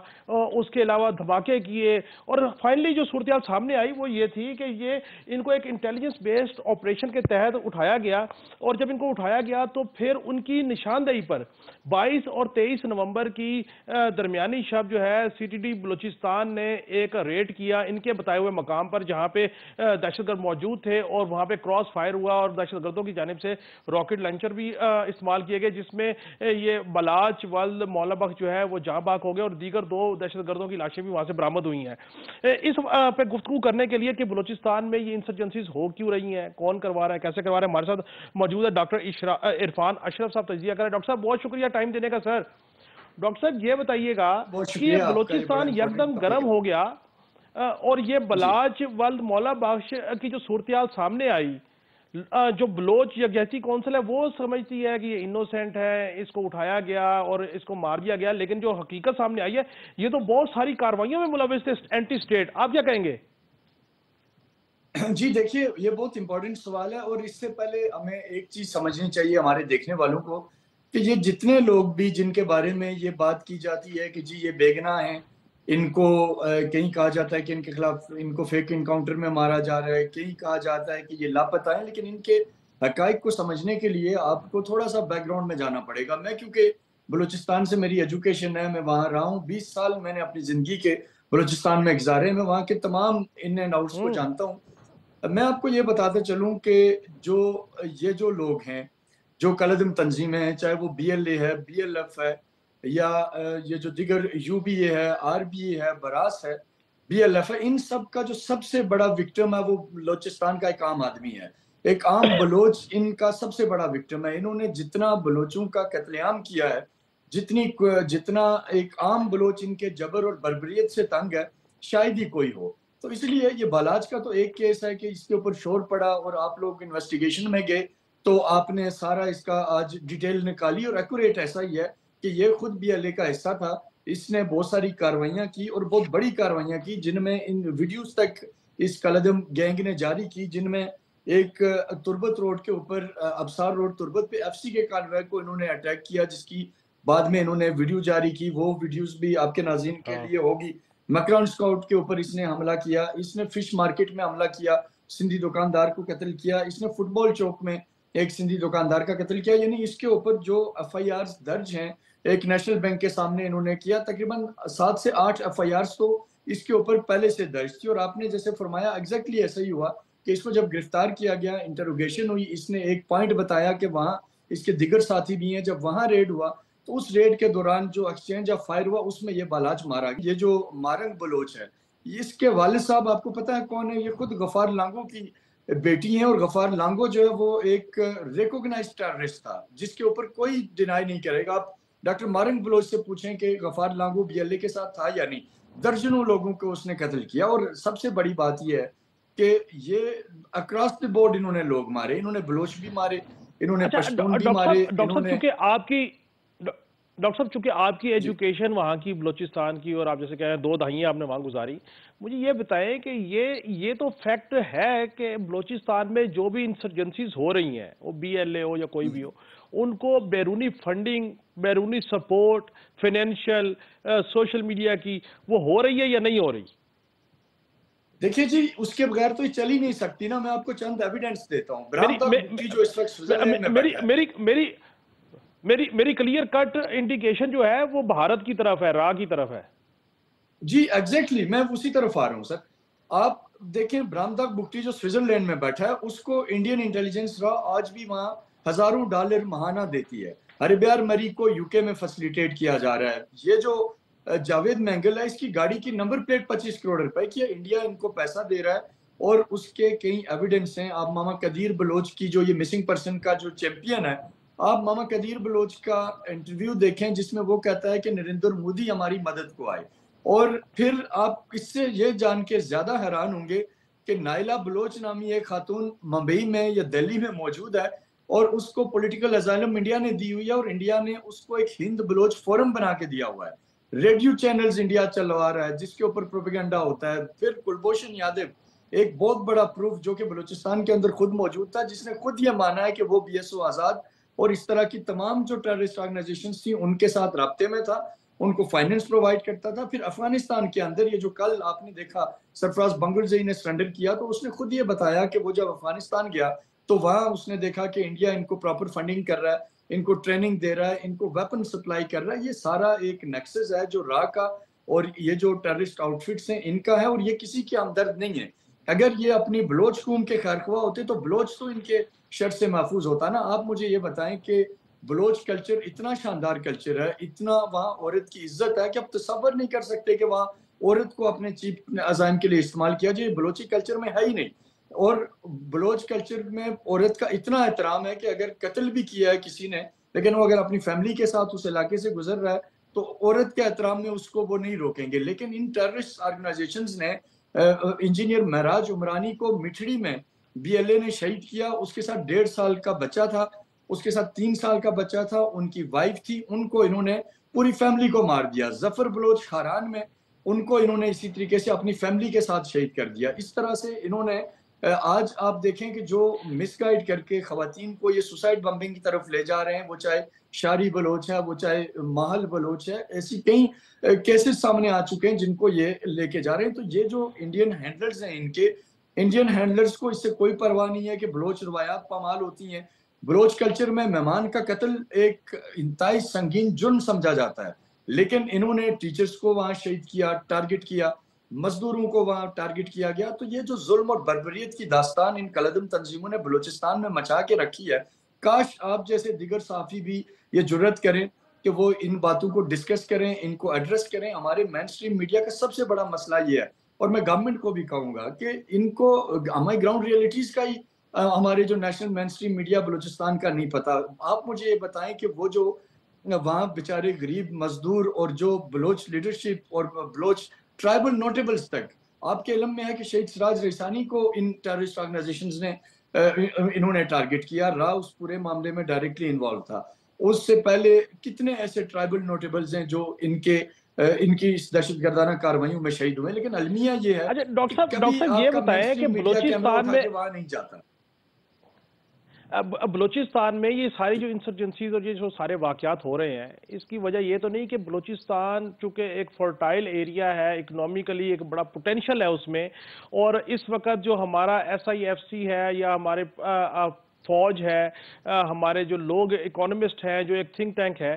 उसके अलावा धमाके किए। और फाइनली जो सूरत सामने आई वो ये थी कि ये इनको एक इंटेलिजेंस बेस्ड ऑपरेशन के तहत उठाया गया, और जब इनको उठाया गया तो फिर उनकी निशानदेही पर 22 और 23 नवंबर की दरमियानी शब जो है सीटीडी बलूचिस्तान ने एक रेड किया इनके बताए हुए मकाम पर, जहां पे दहशतगर्द मौजूद थे, और वहां पे क्रॉस फायर हुआ और दहशतगर्दों की जानिब से रॉकेट लॉन्चर भी इस्तेमाल किए गए, जिसमें ये बलाच वल्द मौला बख्श जो है वो जहां बाग हो गए, और दीगर 2 दहशतगर्दों की लाशें भी वहां से बरामद हुई हैं। इस पे गुफ्तगू करने के लिए कि बलूचिस्तान में ये इंसर्जेंसीज हो क्यों रही हैं, कौन करवा रहा है, कैसे करवा रहा है, हमारे साथ मौजूद है डॉक्टर इरफान अशरफ साहब। तजिया करें डॉक्टर साहब, बहुत शुक्रिया टाइम देने का। सर डॉक्टर साहब ये बताइएगा कि ये बलूचिस्तान यकदम गर्म हो गया, और ये बलाच वल्द मौला बख्श की जो सूरत सामने आई, जो बलोच यकजहती कौंसिल है वो समझती है कि ये इनोसेंट है, इसको उठाया गया और इसको मार दिया गया, लेकिन जो हकीकत सामने आई है ये तो बहुत सारी कार्रवाइयों में मुलविस थे एंटी स्टेट। आप क्या कहेंगे? जी देखिए, ये बहुत इंपॉर्टेंट सवाल है, और इससे पहले हमें एक चीज समझनी चाहिए हमारे देखने वालों को कि ये जितने लोग भी जिनके बारे में ये बात की जाती है कि जी ये बेगना हैं, इनको कहीं कहा जाता है कि इनके खिलाफ इनको फेक इनकाउंटर में मारा जा रहा है, कहीं कहा जाता है कि ये लापता है, लेकिन इनके हकाइक को समझने के लिए आपको थोड़ा सा बैकग्राउंड में जाना पड़ेगा। मैं क्योंकि बलूचिस्तान से मेरी एजुकेशन है, मैं वहाँ रहा हूँ, 20 साल मैंने अपनी जिंदगी के बलूचिस्तान में गुजारे, मैं वहाँ के तमाम इन एंड आउट्स को जानता हूँ। मैं आपको ये बताते चलूं कि ये जो लोग हैं, जो कलदम तंजीमें हैं, चाहे वो BLA है, BLF है, या ये जो दिगर UBA है, RBA है, बरास है, BLF है, इन सब का जो सबसे बड़ा विक्टिम है वो बलोचिस्तान का एक आम आदमी है, एक आम बलोच इनका सबसे बड़ा विक्टिम है। इन्होंने जितना बलोचों का कत्लेआम किया है, जितना एक आम बलोच इनके जबर और बर्बरियत से तंग है, शायद ही कोई हो। तो इसलिए ये बालाज का तो एक केस है कि इसके ऊपर शोर पड़ा और आप लोग इन्वेस्टिगेशन में गए तो आपने सारा इसका आज डिटेल निकाली, और एक्यूरेट ऐसा ही है कि ये खुद BLA का हिस्सा था। इसने बहुत सारी कार्रवाइयां की और बहुत बड़ी कार्रवाइयां की, जिनमें इन वीडियोस तक इस कलदम गैंग ने जारी की, जिनमें एक तुर्बत रोड के ऊपर, अबसार रोड तुर्बत पे FC के कॉन्वॉय को इन्होंने अटैक किया, जिसकी बाद में इन्होंने वीडियो जारी की। वो वीडियोस भी आपके नाज़रीन के लिए होगी। मकरान स्काउट के ऊपर इसने हमला किया, इसने फिश मार्केट में हमला किया, सिंधी दुकानदार को कत्ल किया, इसने फुटबॉल चौक में एक सिंधी दुकानदार का कत्ल किया। यानी इसके ऊपर जो FIRs दर्ज हैं, एक नेशनल बैंक के सामने इन्होंने किया, तकरीबन 7 से 8 FIRs तो इसके ऊपर पहले से दर्ज थी। और आपने जैसे फरमाया एग्जैक्टली ऐसा ही हुआ कि इसको जब गिरफ्तार किया गया, इंटरोगेशन हुई, इसने एक पॉइंट बताया कि वहाँ इसके दिगर साथी भी हैं। जब वहाँ रेड हुआ तो उस रेड के दौरान जो एक्सचेंज ऑफ फायर हुआ उसमें ये बालाज मारा गया। ये जो मारंग बलोच है, इसके वालिद साहब आपको पता है कौन है? ये खुद गफार लांगो की बेटी हैं, और गफार लांगो जो है वो एक रिकॉग्नाइज्ड टेररिस्ट था, जिसके ऊपर कोई डिनाई नहीं करेगा। आप डॉक्टर मारंग बलोच से पूछें कि गफार लांगो BLA के साथ था या नहीं। दर्जनों लोगों को उसने कत्ल किया, और सबसे बड़ी बात यह है कि ये अक्रॉस द बोर्ड इन्होंने लोग मारे, इन्होंने बलोच भी मारे, इन्होंने पश्तून भी मारे। डॉक्टर साहब चूंकि आपकी एजुकेशन वहाँ की बलूचिस्तान की, और आप जैसे कह रहे हैं 2 दहाइयाँ आपने वहाँ गुजारी, मुझे ये बताएं कि ये तो फैक्ट है कि बलूचिस्तान में जो भी इंसर्जेंसीज हो रही हैं, वो BLA हो या कोई भी हो, उनको बैरूनी फंडिंग, बैरूनी सपोर्ट, फाइनेंशियल, सोशल मीडिया की वो हो रही है या नहीं हो रही? देखिए जी, उसके बगैर तो ये चल ही नहीं सकती ना। मैं आपको चंद एविडेंस देता हूँ। जो इस वक्त स्विट्जरलैंड में बैठा है, मेरी क्लियर कट इंडिकेशन जो है वो भारत की तरफ है, राह की तरफ है। जी एग्जैक्टली, मैं उसी तरफ आ रहा हूँ सर। आप देखें, ब्रामदाग बुक्टी जो स्विट्जरलैंड में बैठा है, उसको इंडियन इंटेलिजेंस आज भी वहाँ हजारों डॉलर महाना देती है। हरिब्यार मरी को UK में फैसिलिटेट किया जा रहा है। ये जो जावेद मैंगल है, इसकी गाड़ी की नंबर प्लेट 25 करोड़ रुपए की है। इंडिया इनको पैसा दे रहा है, और उसके कई एविडेंस हैं। आप मामा कदीर बलोच की, जो ये मिसिंग पर्सन का जो चैंपियन है, आप मामा कदीर बलोच का इंटरव्यू देखें, जिसमें वो कहता है कि नरेंद्र मोदी हमारी मदद को आए। और फिर आप इससे ये जान के ज्यादा हैरान होंगे कि नाइला बलोच नामी एक खातून मुंबई में या दिल्ली में मौजूद है, और उसको पॉलिटिकल असाइलम इंडिया ने दी हुई है, और इंडिया ने उसको एक हिंद बलोच फोरम बना के दिया हुआ है। रेडियो चैनल्स इंडिया चलवा रहा है जिसके ऊपर प्रोपेगेंडा होता है। फिर कुलभूषण यादव एक बहुत बड़ा प्रूफ जो कि बलूचिस्तान के अंदर खुद मौजूद था, जिसने खुद ये माना है कि वो BSO आजाद और इस तरह की तमाम जो टेररिस्ट ऑर्गेनाइजेशंस थी उनके साथ राब्ते में था, उनको फाइनेंस प्रोवाइड करता था। फिर अफगानिस्तान के अंदर ये जो कल आपने देखा सरफराज बंगुलजई ने सरेंडर किया, तो उसने खुद ये बताया कि वो जब अफगानिस्तान गया तो वहां उसने देखा कि इंडिया इनको प्रॉपर फंडिंग कर रहा है, इनको ट्रेनिंग दे रहा है, इनको वेपन सप्लाई कर रहा है। ये सारा एक नेक्सस है जो रा का और ये जो टेररिस्ट आउटफिट्स हैं इनका है, और ये किसी के हमदर्द नहीं है। अगर ये अपनी बलोच कौम के खैरख्वाह होते तो बलोच तो इनके शर से महफूज होता ना। आप मुझे ये बताएं कि बलोच कल्चर इतना शानदार कल्चर है, इतना वहाँ औरत की इज्जत है कि आप तसव्वुर नहीं कर सकते कि वहाँ औरत को अपने चीफ अजाइम के लिए इस्तेमाल किया जाए। बलोची कल्चर में है ही नहीं। और बलोच कल्चर में औरत का इतना एहतराम है कि अगर कत्ल भी किया है किसी ने, लेकिन वो अगर अपनी फैमिली के साथ उस इलाके से गुजर रहा है तो औरत के एहतराम में उसको वो नहीं रोकेंगे। लेकिन इन टेररिस्ट ऑर्गेनाइजेशंस ने इंजीनियर महराज उमरानी को मिठड़ी में BLA ने शहीद किया। उसके साथ 1.5 साल का बच्चा था, उसके साथ 3 साल का बच्चा था, उनकी वाइफ थी, उनको इन्होंने पूरी फैमिली को मार दिया। जफर बलोच खारान में उनको इन्होंने इसी तरीके से अपनी फैमिली के साथ शहीद कर दिया। इस तरह से इन्होंने आज आप देखें कि जो मिसगाइड करके खवातीन को ये सुसाइड बम्बिंग की तरफ ले जा रहे हैं, वो चाहे शारी बलोच है, वो चाहे महल बलोच है, ऐसी कई केसेस सामने आ चुके हैं जिनको ये लेके जा रहे हैं। तो ये जो इंडियन हैंडलर्स हैं, इनके इंडियन हैंडलर्स को इससे कोई परवाह नहीं है कि बलोच रवायात पामाल होती हैं। बलोच कल्चर में मेहमान का कत्ल एक इंतहाई संगीन जुर्म समझा जाता है, लेकिन इन्होंने टीचर्स को वहां शहीद किया, टारगेट किया, मजदूरों को वहां टारगेट किया गया। तो ये जो जुल्म और बर्बरियत की दास्तान इन कलदम तंजीमों ने बलूचिस्तान में मचा के रखी है, काश आप जैसे दिगर साफी भी ये जुर्रत करें कि वो इन बातों को डिस्कस करें, इनको एड्रेस करें। हमारे मेन स्ट्रीम मीडिया का सबसे बड़ा मसला ये है, और मैं गवर्नमेंट को भी कहूंगा कि इनको हमारी ग्राउंड रियलिटीज का ही हमारे जो national main stream media Balochistan का नहीं पता। आप मुझे ये बताएं कि वो जो वहाँ बेचारे गरीब मजदूर और जो बलोच लीडरशिप और बलोच ट्राइबल नोटेबल्स तक, आपके इल्म में है कि शहीद सिराज रईसानी को इन टेररिस्ट ऑर्गेनाइजेशंस ने इन्होंने टारगेट किया। रा उस पूरे मामले में डायरेक्टली इन्वॉल्व था। उससे पहले कितने ऐसे ट्राइबल नोटेबल्स हैं जो इनकी इस दहशतगर्दाना कार्रवाइयों में शहीद हुए। लेकिन अलमिया ये है, अच्छा डॉक्टर साहब ये बताएं कि बलूचिस्तान में वहां नहीं जाता। अब बलूचिस्तान में ये सारी जो इंसर्जेंसीज और ये जो सारे वाकयात हो रहे हैं, इसकी वजह ये तो नहीं कि बलूचिस्तान चूंकि एक फर्टाइल एरिया है, इकोनॉमिकली एक बड़ा पोटेंशियल है उसमें, और इस वक्त जो हमारा SIFC है या हमारे फौज है, हमारे जो लोग इकोनॉमिस्ट हैं, जो एक थिंक टैंक है,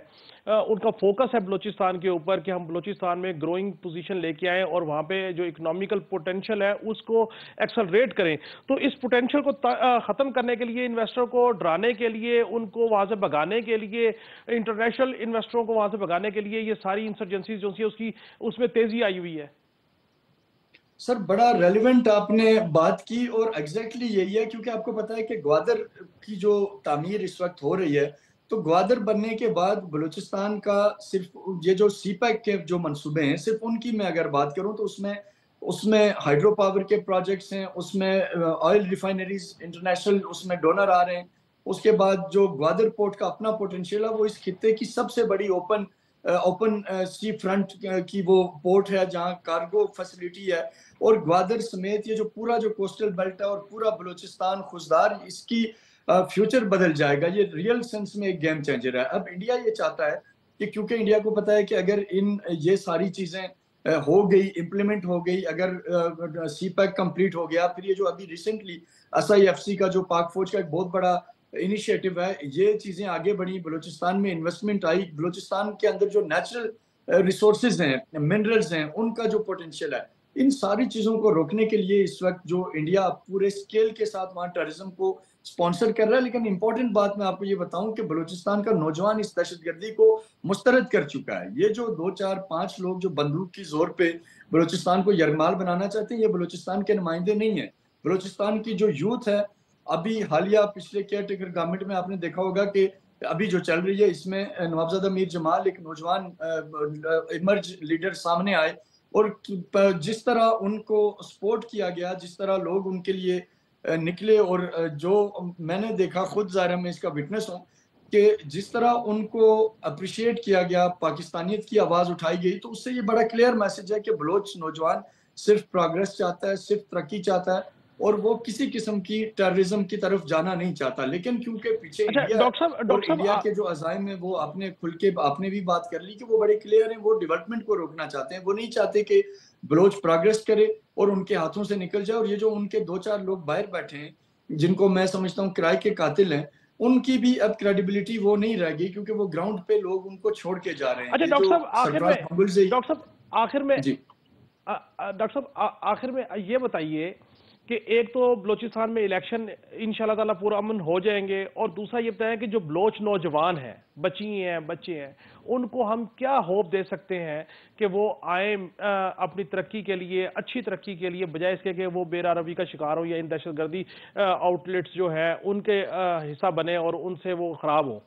उनका फोकस है बलूचिस्तान के ऊपर कि हम बलूचिस्तान में ग्रोइंग पोजीशन लेके आएँ और वहाँ पे जो इकोनॉमिकल पोटेंशियल है उसको एक्सेलरेट करें। तो इस पोटेंशियल को ख़त्म करने के लिए, इन्वेस्टर को डराने के लिए, उनको वहाँ से भगाने के लिए, इंटरनेशनल इन्वेस्टरों को वहाँ से भगाने के लिए ये सारी इंसर्जेंसीज जो सी उसमें तेज़ी आई हुई है। सर बड़ा रेलिवेंट आपने बात की, और एग्जैक्टली यही है, क्योंकि आपको पता है कि ग्वादर की जो तामीर इस वक्त हो रही है, तो ग्वादर बनने के बाद बलूचिस्तान का सिर्फ ये जो CPEC के जो मंसूबे हैं, सिर्फ उनकी मैं अगर बात करूं तो उसमें हाइड्रो पावर के प्रोजेक्ट्स हैं, उसमें ऑयल रिफाइनरीज इंटरनेशनल उसमें डोनर आ रहे हैं। उसके बाद जो ग्वादर पोर्ट का अपना पोटेंशियल है, वो इस खित्ते की सबसे बड़ी ओपन सी फ्रंट की वो पोर्ट है जहां कार्गो फैसिलिटी है। और ग्वादर समेत ये जो पूरा जो कोस्टल बेल्ट है और पूरा बलूचिस्तान खुशदार, इसकी फ्यूचर बदल जाएगा। ये रियल सेंस में एक गेम चेंजर है। अब इंडिया ये चाहता है कि, क्योंकि इंडिया को पता है कि अगर ये सारी चीजें हो गई, इम्प्लीमेंट हो गई, अगर CPEC कंप्लीट हो गया, फिर ये जो अभी रिसेंटली SIFC का जो पाक फौज का एक बहुत बड़ा इनिशिएटिव है, ये चीजें आगे बढ़ी, बलूचिस्तान में इन्वेस्टमेंट आई, बलूचिस्तान के अंदर जो नेचुरल रिसोर्सेज हैं, मिनरल्स हैं, उनका जो पोटेंशियल है, इन सारी चीजों को रोकने के लिए इस वक्त जो इंडिया पूरे स्केल के साथ वहां टेररिज्म को स्पॉन्सर कर रहा है। लेकिन इंपॉर्टेंट बात मैं आपको ये बताऊं कि बलूचिस्तान का नौजवान इस दहशतगर्दी को मुस्तरद कर चुका है। ये जो 2, 4, 5 लोग जो बंदूक की जोर पे बलूचिस्तान को यरगमाल बनाना चाहते हैं, ये बलूचिस्तान के नुमाइंदे नहीं है। बलूचिस्तान की जो यूथ है, अभी हालिया पिछले केयर टेकर गवर्नमेंट में आपने देखा होगा कि अभी जो चल रही है, इसमें नवाबजादा मीर जमाल एक नौजवान इमर्ज लीडर सामने आए, और जिस तरह उनको सपोर्ट किया गया, जिस तरह लोग उनके लिए निकले, और जो मैंने देखा खुद, ज़ाहिर मैं इसका विटनेस हूँ कि जिस तरह उनको अप्रिशिएट किया गया, पाकिस्तानियत की आवाज़ उठाई गई, तो उससे ये बड़ा क्लियर मैसेज है कि बलोच नौजवान सिर्फ प्रोग्रेस चाहता है, सिर्फ तरक्की चाहता है और वो किसी किस्म की टेररिज्म की तरफ जाना नहीं चाहता। लेकिन क्योंकि पीछे अच्छा इंडिया और डॉक्टर इंडिया साहब के जो अज़ाइम है वो आपने खुल के आपने भी बात कर ली कि वो बड़े क्लियर हैं, वो डेवलपमेंट को रोकना चाहते हैं। वो नहीं चाहते कि बलोच प्रोग्रेस करे और उनके हाथों से निकल जाए। और ये जो उनके 2-4 लोग बाहर बैठे हैं, जिनको मैं समझता हूँ किराए के कातिल हैं, उनकी भी अब क्रेडिबिलिटी वो नहीं रह गई, क्योंकि वो ग्राउंड पे लोग उनको छोड़ के जा रहे हैं। अच्छा ये डॉक्टर जो साहब सरफराज भंगुल से डॉक्टर साहब आखिर में जी डॉक्टर साहब आखिर में ये बताइए कि एक तो बलूचिस्तान में इलेक्शन इंशाल्लाह ताला पूरा अमन हो जाएंगे, और दूसरा ये बताएं कि जो बलोच नौजवान हैं, बच्चे हैं, उनको हम क्या होप दे सकते हैं कि वो आए अपनी तरक्की के लिए, अच्छी तरक्की के लिए, बजाय इसके कि वो बेरारवी का शिकार हो या इन दहशतगर्दी आउटलेट्स जो है उनके हिस्सा बने और उनसे वो खराब हो।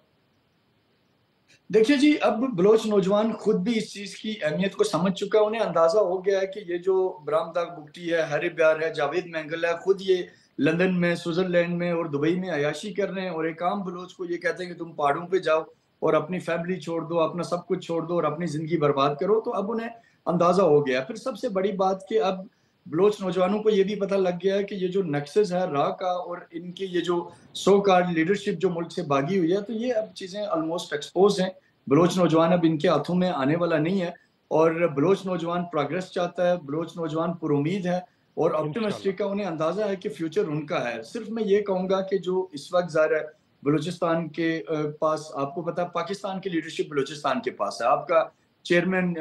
देखिए जी, अब बलोच नौजवान खुद भी इस चीज की अहमियत को समझ चुका है। उन्हें अंदाजा हो गया है कि ये जो बरामदा बुगटी है, हैरी ब्यार है, जावेद मैंगल है, खुद ये लंदन में, स्विट्जरलैंड में और दुबई में अयाशी कर रहे हैं और एक आम बलोच को ये कहते हैं कि तुम पहाड़ों पे जाओ और अपनी फैमिली छोड़ दो, अपना सब कुछ छोड़ दो और अपनी जिंदगी बर्बाद करो। तो अब उन्हें अंदाजा हो गया। फिर सबसे बड़ी बात कि अब बलोच नौजवानों को ये भी पता लग गया है कि ये जो नक्सस है राह का और इनकी ये जो सो कॉल्ड लीडरशिप जो मुल्क से भागी हुई है, तो ये अब चीजें ऑलमोस्ट एक्सपोज हैं। बलोच नौजवान अब इनके हाथों में आने वाला नहीं है और बलोच नौजवान प्रोग्रेस चाहता है, बलोच नौजवान पुरुमीद है और इंशाल्लाह। ऑप्टिमिस्टिक का। उन्हें अंदाजा है कि फ्यूचर उनका है। सिर्फ मैं ये कहूंगा कि जो इस वक्त ज़ाहिर है बलूचिस्तान के पास, आपको पता है पाकिस्तान की लीडरशिप बलूचिस्तान के पास है। आपका चेयरमैन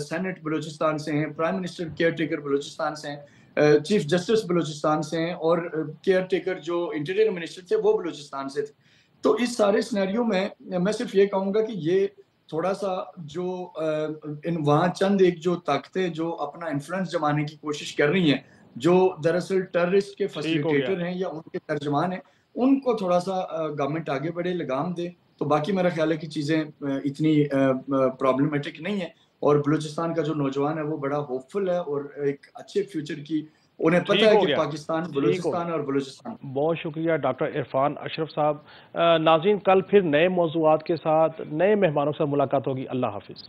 सेनेट बलूचिस्तान से हैं, prime minister care taker Balochistan से हैं, चीफ जस्टिस बलूचिस्तान से हैं और केयर टेकर जो इंटीरियर मिनिस्टर थे वो बलूचिस्तान से थे। तो इस सारे सिनेरियो में मैं सिर्फ ये कहूंगा कि ये थोड़ा सा जो इन वहाँ चंद एक जो ताकतें जो अपना इन्फ्लुएंस जमाने की कोशिश कर रही हैं, जो दरअसल टेररिस्ट के ठीक हो गया। फैसिलिटेटर हैं या उनके तर्जमान हैं, उनको थोड़ा सा गवर्नमेंट आगे बढ़े, लगाम दे, तो बाकी मेरा ख्याल है कि चीज़ें इतनी प्रॉब्लमेटिक नहीं है। और बलूचिस्तान का जो नौजवान है वो बड़ा होपफुल है और एक अच्छे फ्यूचर की उन्हें पता ठीक है हो कि गया। पाकिस्तान, ठीक हो बलूचिस्तान गया। और बलूचिस्तान। बहुत शुक्रिया डॉक्टर इरफान अशरफ साहब। नाज़रीन, कल फिर नए मौज़ूआत के साथ, नए मेहमानों से मुलाकात होगी। अल्लाह हाफिज़।